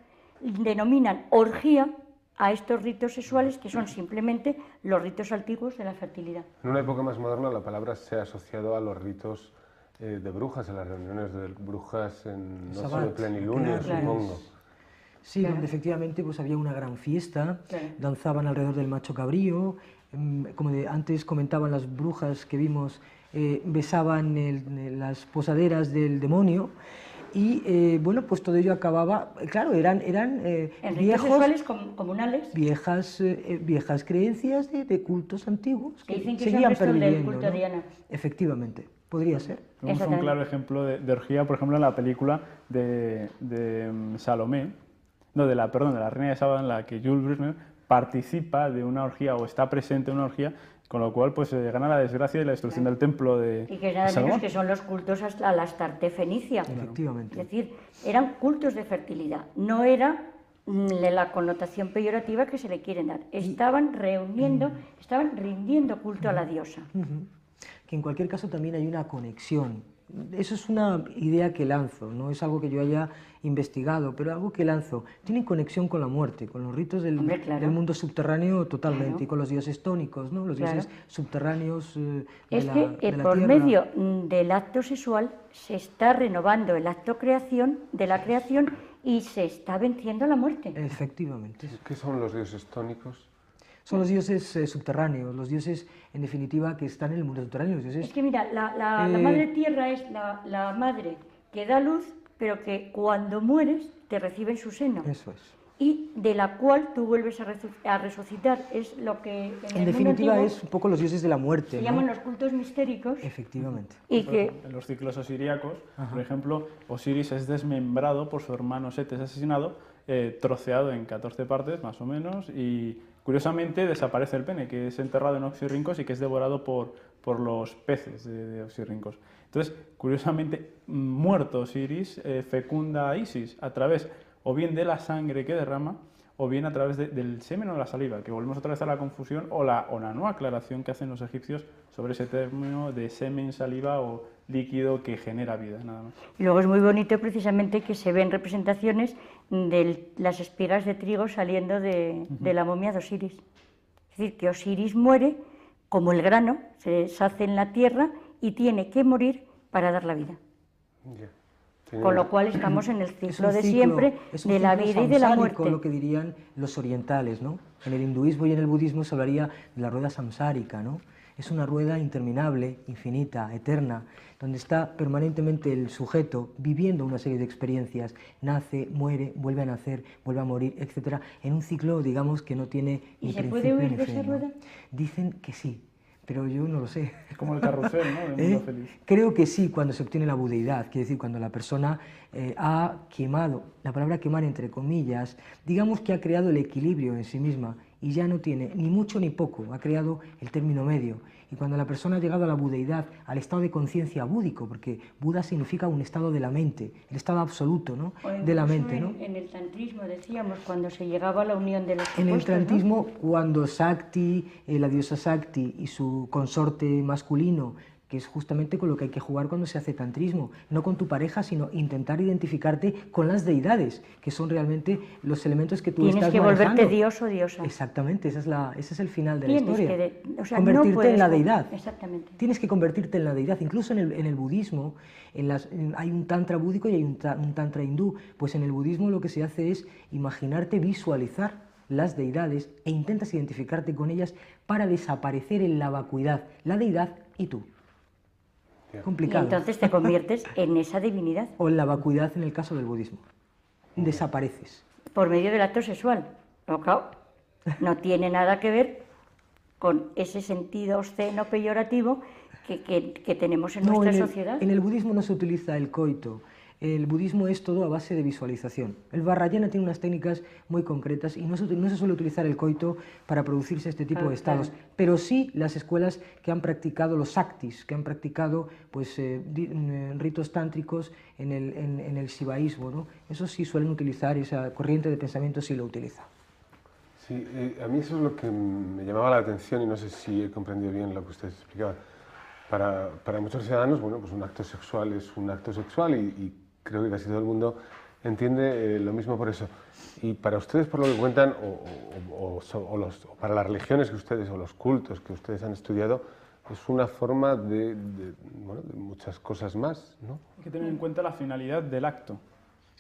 Speaker 2: denominan orgía a estos ritos sexuales que son simplemente los ritos antiguos de la fertilidad.
Speaker 1: En una época más moderna la palabra se ha asociado a los ritos de brujas, a las reuniones de brujas en noche de plenilunio, supongo.
Speaker 3: Sí, donde efectivamente pues había una gran fiesta, danzaban alrededor del macho cabrío, como antes comentaban las brujas que vimos, besaban las posaderas del demonio. Y bueno, pues todo ello acababa, claro, eran
Speaker 2: viejos, sexuales comunales.
Speaker 3: Viejas creencias de cultos antiguos
Speaker 2: que dicen que seguían perviviendo, del culto, ¿no? Diana.
Speaker 3: Efectivamente, podría ser.
Speaker 4: Tenemos un claro ejemplo de orgía, por ejemplo, en la película de Salomé, no, de la Reina de Saba, en la que Jules Brunner participa de una orgía o está presente en una orgía, con lo cual pues gana la desgracia y la destrucción del templo de
Speaker 2: y que nada menos que son los cultos a la Astarte fenicia.
Speaker 3: Efectivamente.
Speaker 2: Es decir, eran cultos de fertilidad, no era la connotación peyorativa que se le quieren dar. Estaban rindiendo culto a la diosa.
Speaker 3: Que en cualquier caso también hay una conexión. Eso es una idea que lanzo, no es algo que yo haya investigado, pero algo que lanzo. Tienen conexión con la muerte, con los ritos del mundo subterráneo totalmente, y con los dioses tónicos, ¿no? Los dioses subterráneos
Speaker 2: es que por medio del acto sexual se está renovando el acto de la creación y se está venciendo la muerte.
Speaker 3: Efectivamente.
Speaker 1: ¿Qué son los dioses tónicos?
Speaker 3: Son los dioses subterráneos, los dioses, en definitiva, que están en el mundo subterráneo. Los dioses,
Speaker 2: es que mira, la madre tierra es la madre que da luz, pero que cuando mueres te recibe en su seno.
Speaker 3: Eso es.
Speaker 2: Y de la cual tú vuelves a resucitar. Es lo que
Speaker 3: en definitiva antiguo, es un poco los dioses de la muerte.
Speaker 2: Se llaman los cultos mistéricos.
Speaker 3: Efectivamente.
Speaker 2: Y que
Speaker 4: en los ciclos osiríacos, por ejemplo, Osiris es desmembrado por su hermano Set, es asesinado, troceado en 14 partes más o menos, y curiosamente desaparece el pene, que es enterrado en Oxirrincos y que es devorado por los peces de Oxirrincos. Entonces, curiosamente, muerto Osiris, fecunda a Isis a través o bien de la sangre que derrama, o bien a través del semen o de la saliva, que volvemos otra vez a la confusión o la no aclaración que hacen los egipcios sobre ese término de semen, saliva o líquido que genera vida, nada más.
Speaker 2: Y luego es muy bonito precisamente que se ven representaciones de las espigas de trigo saliendo de la momia de Osiris. Es decir, que Osiris muere como el grano, se deshace en la tierra y tiene que morir para dar la vida. Con lo cual estamos en el ciclo de siempre de la vida y de la muerte.
Speaker 3: Lo que dirían los orientales, ¿no? En el hinduismo y en el budismo se hablaría de la rueda samsárica, ¿no? Es una rueda interminable, infinita, eterna, donde está permanentemente el sujeto viviendo una serie de experiencias, nace, muere, vuelve a nacer, vuelve a morir, etc., en un ciclo, digamos, que no tiene ni principio ni fin.
Speaker 2: ¿Y se puede huir de esa rueda?
Speaker 3: Dicen que sí, pero yo no lo sé.
Speaker 4: Es como el carrusel, ¿no? De mundo feliz.
Speaker 3: Creo que sí, cuando se obtiene la budeidad, quiere decir, cuando la persona ha quemado, la palabra quemar entre comillas, digamos que ha creado el equilibrio en sí misma y ya no tiene ni mucho ni poco, ha creado el término medio. Y cuando la persona ha llegado a la budeidad, al estado de conciencia búdico, porque Buda significa un estado de la mente, el estado absoluto, ¿no? De la mente, ¿no?
Speaker 2: En el tantrismo decíamos, cuando se llegaba a la unión de los opuestos,
Speaker 3: en el tantrismo,
Speaker 2: ¿no?
Speaker 3: Cuando Sakti, la diosa Sakti y su consorte masculino, que es justamente con lo que hay que jugar cuando se hace tantrismo, no con tu pareja, sino intentar identificarte con las deidades, que son realmente los elementos que tú estás manejando.
Speaker 2: Tienes que volverte dios o diosa.
Speaker 3: Exactamente, ese es el final de la historia.
Speaker 2: Convertirte
Speaker 3: no en la deidad.
Speaker 2: Exactamente.
Speaker 3: Tienes que convertirte en la deidad. Incluso en el budismo, hay un tantra búdico y hay un tantra hindú. Pues en el budismo lo que se hace es imaginarte, visualizar las deidades e intentas identificarte con ellas para desaparecer en la vacuidad, la deidad y tú. Complicado.
Speaker 2: Y entonces te conviertes en esa divinidad.
Speaker 3: O en la vacuidad en el caso del budismo. Desapareces.
Speaker 2: Por medio del acto sexual. No, claro, no tiene nada que ver con ese sentido obsceno peyorativo que tenemos en nuestra sociedad.
Speaker 3: En el budismo no se utiliza el coito. el budismo es todo a base de visualización. El Vajrayana tiene unas técnicas muy concretas y no se suele utilizar el coito para producirse este tipo de estados, pero sí las escuelas que han practicado los Shaktis, que han practicado pues, ritos tántricos en el shivaísmo, ¿no? Eso sí suelen utilizar, esa corriente de pensamiento sí lo utiliza.
Speaker 1: Sí, a mí eso es lo que me llamaba la atención y no sé si he comprendido bien lo que ustedes explicaban. Para muchos ciudadanos, bueno, pues un acto sexual es un acto sexual y creo que casi todo el mundo entiende lo mismo por eso. Y para ustedes, por lo que cuentan, o para las religiones que ustedes, o los cultos que ustedes han estudiado, es una forma bueno, de muchas cosas más, ¿no?
Speaker 4: Hay que tener en cuenta la finalidad del acto,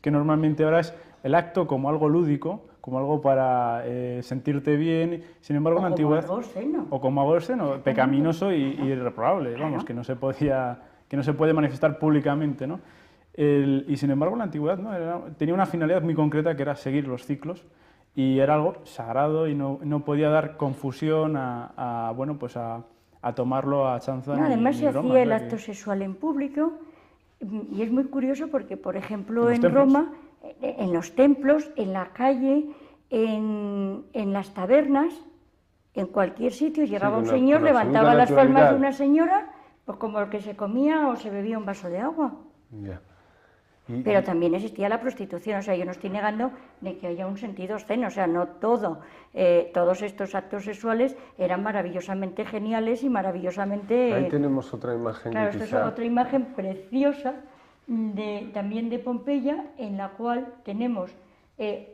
Speaker 4: que normalmente ahora es el acto como algo lúdico, como algo para sentirte bien, sin embargo en la antigüedad... O como algo obsceno, pecaminoso y irreprobable, vamos, que no se puede manifestar públicamente, ¿no? Y sin embargo en la antigüedad, ¿no? Tenía una finalidad muy concreta que era seguir los ciclos y era algo sagrado y no podía dar confusión bueno, pues a tomarlo a chanza.
Speaker 2: No, además se hacía el acto sexual en público y es muy curioso porque, por ejemplo, en Roma, en los templos, en la calle, en las tabernas, en cualquier sitio, llegaba un señor, levantaba las palmas de una señora, pues como el que se comía o se bebía un vaso de agua.
Speaker 1: Yeah.
Speaker 2: Pero también existía la prostitución, o sea, yo no estoy negando de que haya un sentido obsceno, o sea, no todo, todos estos actos sexuales eran maravillosamente geniales y maravillosamente...
Speaker 1: Ahí tenemos otra imagen.
Speaker 2: Claro, esta es otra imagen preciosa también de Pompeya, en la cual tenemos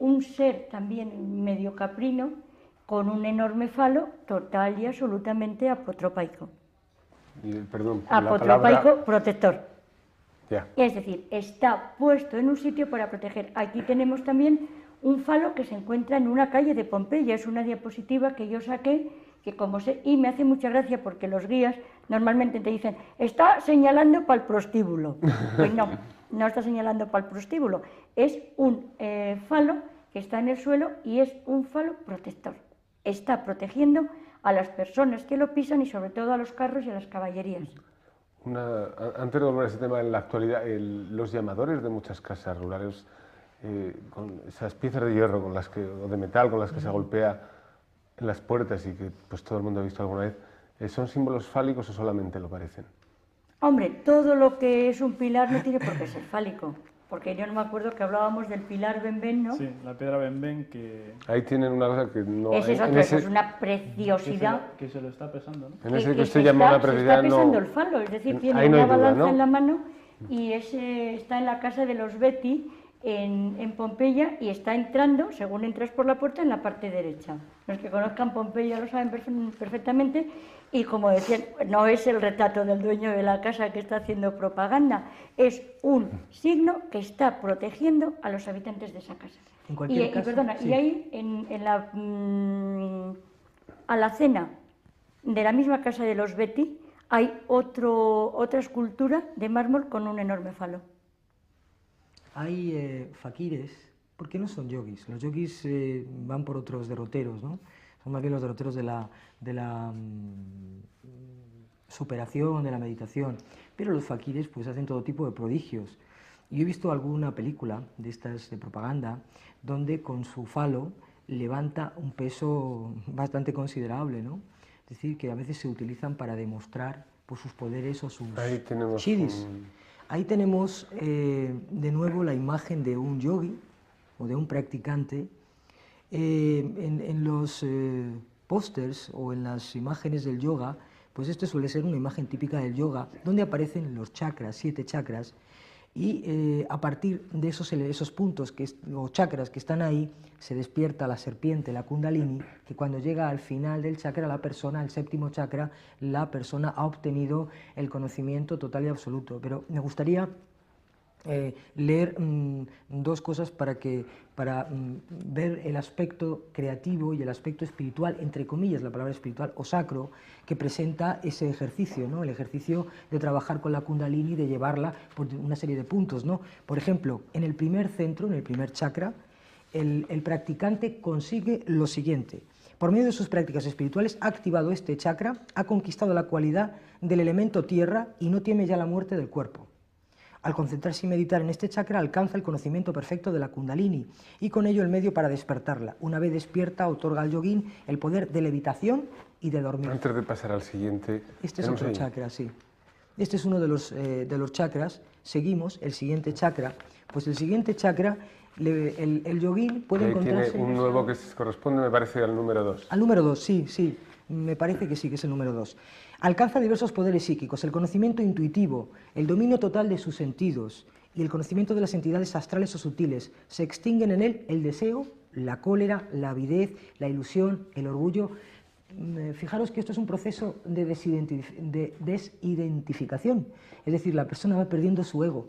Speaker 2: un ser también medio caprino, con un enorme falo total y absolutamente apotropaico.
Speaker 1: Perdón,
Speaker 2: apotropaico,
Speaker 1: palabra...
Speaker 2: protector.
Speaker 1: Yeah.
Speaker 2: Es decir, está puesto en un sitio para proteger. Aquí tenemos también un falo que se encuentra en una calle de Pompeya. Es una diapositiva que yo saqué, y me hace mucha gracia porque los guías normalmente te dicen, está señalando para el prostíbulo. Pues no está señalando para el prostíbulo. Es un falo que está en el suelo y es un falo protector. Está protegiendo a las personas que lo pisan y sobre todo a los carros y a las caballerías.
Speaker 1: Antes de volver a ese tema, en la actualidad, los llamadores de muchas casas rurales, con esas piezas de hierro o de metal con las que se golpea en las puertas y que pues, todo el mundo ha visto alguna vez, ¿son símbolos fálicos o solamente lo parecen?
Speaker 2: Hombre, todo lo que es un pilar no tiene por qué ser fálico, porque yo no me acuerdo que hablábamos del pilar benben, ¿no?
Speaker 4: Sí, la piedra benben que...
Speaker 1: Ahí tienen una cosa que no...
Speaker 2: Eso es una preciosidad.
Speaker 4: Que se lo está pesando, ¿no?
Speaker 1: En ese que usted llama una preciosidad,
Speaker 2: se está pesando el falo, es decir, tiene una balanza en la mano y ese está en la casa de los Betti, en Pompeya, y está entrando, según entras por la puerta, en la parte derecha. Los que conozcan Pompeya lo saben perfectamente, y como decían, no es el retrato del dueño de la casa que está haciendo propaganda, es un signo que está protegiendo a los habitantes de esa casa.
Speaker 3: En cualquier caso, sí.
Speaker 2: Y ahí, a la cena de la misma casa de los Betti, hay otra escultura de mármol con un enorme falo.
Speaker 3: Hay faquires, porque no son yogis. Los yogis van por otros derroteros, ¿no? Son más bien los derroteros de la superación, de la meditación. Pero los faquires pues hacen todo tipo de prodigios. Yo he visto alguna película de estas de propaganda donde con su falo levanta un peso bastante considerable, ¿no? Es decir, que a veces se utilizan para demostrar pues, sus poderes o sus chidis. Ahí tenemos de nuevo la imagen de un yogi o de un practicante. En los pósters o en las imágenes del yoga, pues esto suele ser una imagen típica del yoga, donde aparecen los chakras, 7 chakras, y a partir de esos puntos o chakras que están ahí, se despierta la serpiente, la kundalini, que cuando llega al final del chakra, la persona, el 7º chakra, la persona ha obtenido el conocimiento total y absoluto. Pero me gustaría leer dos cosas para ver el aspecto creativo y el aspecto espiritual, entre comillas la palabra espiritual o sacro, que presenta ese ejercicio, ¿no? El ejercicio de trabajar con la kundalini, de llevarla por una serie de puntos, ¿no? Por ejemplo, en el primer centro, en el primer chakra, el practicante consigue lo siguiente: por medio de sus prácticas espirituales ha activado este chakra, ha conquistado la cualidad del elemento tierra y no teme ya la muerte del cuerpo. Al concentrarse y meditar en este chakra alcanza el conocimiento perfecto de la Kundalini y con ello el medio para despertarla. Una vez despierta, otorga al yogín el poder de levitación y de dormir.
Speaker 1: Antes de pasar al siguiente...
Speaker 3: Este es otro chakra, sí. Este es uno de los chakras. Seguimos, el siguiente chakra. Pues el siguiente chakra, el yogín puede encontrarse...
Speaker 1: Tiene un nuevo que corresponde, me parece, al número 2.
Speaker 3: Al número 2, sí, sí. Me parece que sí, que es el número 2. Alcanza diversos poderes psíquicos, el conocimiento intuitivo, el dominio total de sus sentidos y el conocimiento de las entidades astrales o sutiles. Se extinguen en él el deseo, la cólera, la avidez, la ilusión, el orgullo. Fijaros que esto es un proceso de desidentificación, es decir, la persona va perdiendo su ego.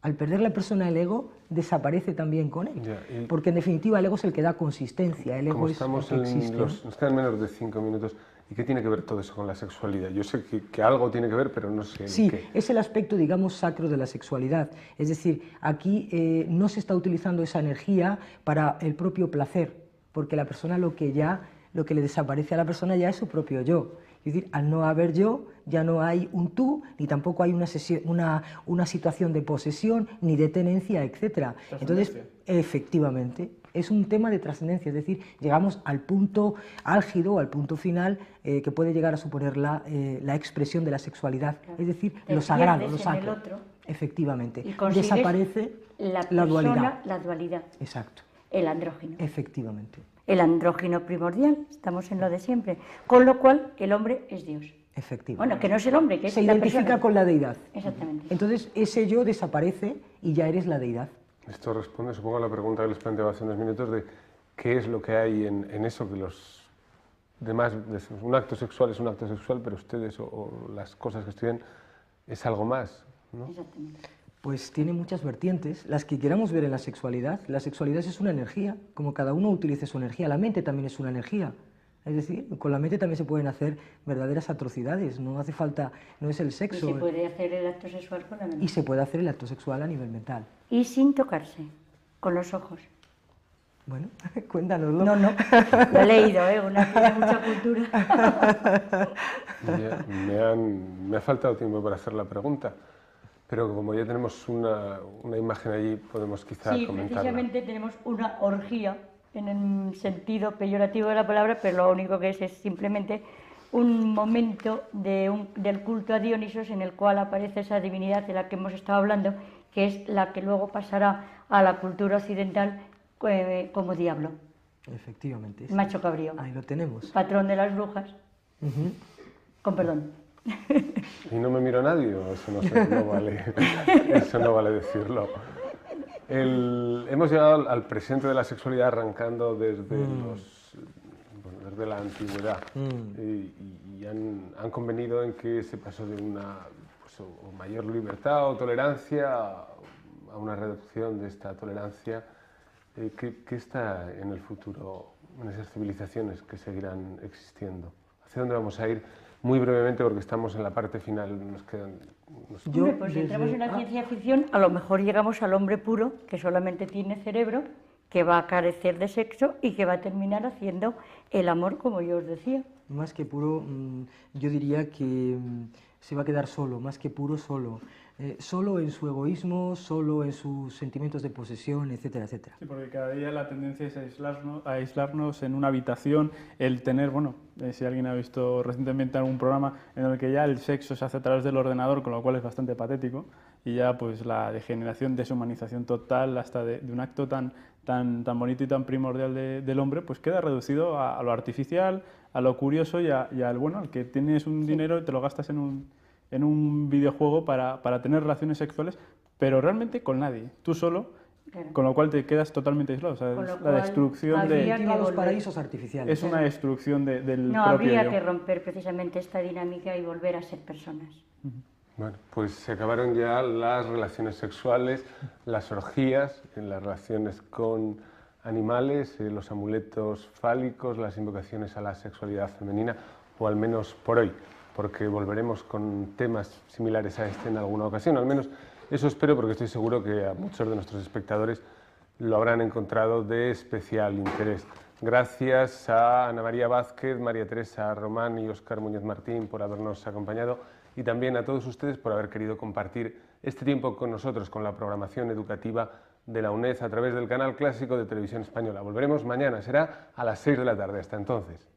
Speaker 3: Al perder la persona el ego, desaparece también con él, porque en definitiva el ego es el que da consistencia, el ego es el que existe.
Speaker 1: Nos quedan menos de 5 minutos. ¿Y qué tiene que ver todo eso con la sexualidad? Yo sé que algo tiene que ver, pero no sé
Speaker 3: sí,
Speaker 1: qué.
Speaker 3: Es el aspecto, digamos, sacro de la sexualidad. Es decir, aquí no se está utilizando esa energía para el propio placer, porque la persona lo que le desaparece a la persona ya es su propio yo. Es decir, al no haber yo, ya no hay un tú, ni tampoco hay una situación de posesión, ni de tenencia, etc. Entonces, efectivamente, es un tema de trascendencia, es decir, llegamos al punto álgido, al punto final, que puede llegar a suponer la expresión de la sexualidad, es decir, lo sagrado, lo sacro. Efectivamente,
Speaker 2: y
Speaker 3: desaparece la dualidad.
Speaker 2: La dualidad.
Speaker 3: Exacto.
Speaker 2: El andrógino.
Speaker 3: Efectivamente.
Speaker 2: El andrógino primordial, estamos en lo de siempre. Con lo cual, el hombre es Dios.
Speaker 3: Efectivamente.
Speaker 2: Bueno, que no es el hombre, que es
Speaker 3: se
Speaker 2: la
Speaker 3: identifica
Speaker 2: persona.
Speaker 3: con la deidad.
Speaker 2: Exactamente.
Speaker 3: Entonces, ese yo desaparece y ya eres la deidad.
Speaker 1: Esto responde, supongo, a la pregunta que les planteaba hace unos minutos de qué es lo que hay en eso que los demás... Un acto sexual es un acto sexual, pero ustedes o las cosas que estudian es algo más, ¿no?
Speaker 2: Exactamente.
Speaker 3: Pues tiene muchas vertientes, las que queramos ver en la sexualidad. La sexualidad es una energía, como cada uno utilice su energía. La mente también es una energía. Es decir, con la mente también se pueden hacer verdaderas atrocidades, no hace falta, no es el sexo.
Speaker 2: Y se puede hacer el acto sexual con la mente.
Speaker 3: Y se puede hacer el acto sexual a nivel mental.
Speaker 2: Y sin tocarse, con los ojos.
Speaker 3: Bueno, cuéntanoslo.
Speaker 2: No, lo he leído, una tiene mucha cultura.
Speaker 1: Me ha faltado tiempo para hacer la pregunta, pero como ya tenemos una imagen allí, podemos quizá comentarla.
Speaker 2: Sí, precisamente tenemos una orgía, en el sentido peyorativo de la palabra, pero lo único que es simplemente un momento del culto a Dionisos en el cual aparece esa divinidad de la que hemos estado hablando, que es la que luego pasará a la cultura occidental como diablo.
Speaker 3: Efectivamente. Sí.
Speaker 2: Macho cabrío.
Speaker 3: Ahí lo tenemos.
Speaker 2: Patrón de las brujas. Con perdón.
Speaker 1: ¿Y no me miro a nadie? Eso no vale. Eso no vale decirlo. Hemos llegado al presente de la sexualidad arrancando desde la antigüedad y han convenido en que se pasó de una o mayor libertad o tolerancia a una reducción de esta tolerancia. ¿Qué está en el futuro en esas civilizaciones que seguirán existiendo? ¿Hacia dónde vamos a ir? Muy brevemente, porque estamos en la parte final, nos quedan...
Speaker 2: Pues si entramos en la ciencia ficción, a lo mejor llegamos al hombre puro, que solamente tiene cerebro, que va a carecer de sexo y que va a terminar haciendo el amor, como yo os decía.
Speaker 3: Más que puro, yo diría que se va a quedar solo, más que puro, solo. Solo en su egoísmo, solo en sus sentimientos de posesión, etcétera, etcétera.
Speaker 4: Sí, porque cada día la tendencia es aislarnos en una habitación, el tener, bueno, si alguien ha visto recientemente algún programa en el que ya el sexo se hace a través del ordenador, con lo cual es bastante patético, y ya pues la degeneración, deshumanización total hasta de un acto tan bonito y tan primordial del hombre, pues queda reducido a lo artificial, a lo curioso y al bueno, al que tienes un dinero y te lo gastas en un videojuego para tener relaciones sexuales, pero realmente con nadie, tú solo, claro. Con lo cual te quedas totalmente aislado. O sea, es la destrucción de
Speaker 3: los paraísos artificiales.
Speaker 4: Es una destrucción del propio yo.
Speaker 2: No, habría que romper precisamente esta dinámica y volver a ser personas.
Speaker 1: Bueno, pues se acabaron ya las relaciones sexuales, las orgías, las relaciones con animales, los amuletos fálicos, las invocaciones a la sexualidad femenina, o al menos por hoy, porque volveremos con temas similares a este en alguna ocasión, al menos eso espero, porque estoy seguro que a muchos de nuestros espectadores lo habrán encontrado de especial interés. Gracias a Ana María Vázquez, María Teresa Román y Óscar Muñoz Martín por habernos acompañado y también a todos ustedes por haber querido compartir este tiempo con nosotros, con la programación educativa de la UNED a través del canal clásico de Televisión Española. Volveremos mañana, será a las 6 de la tarde. Hasta entonces.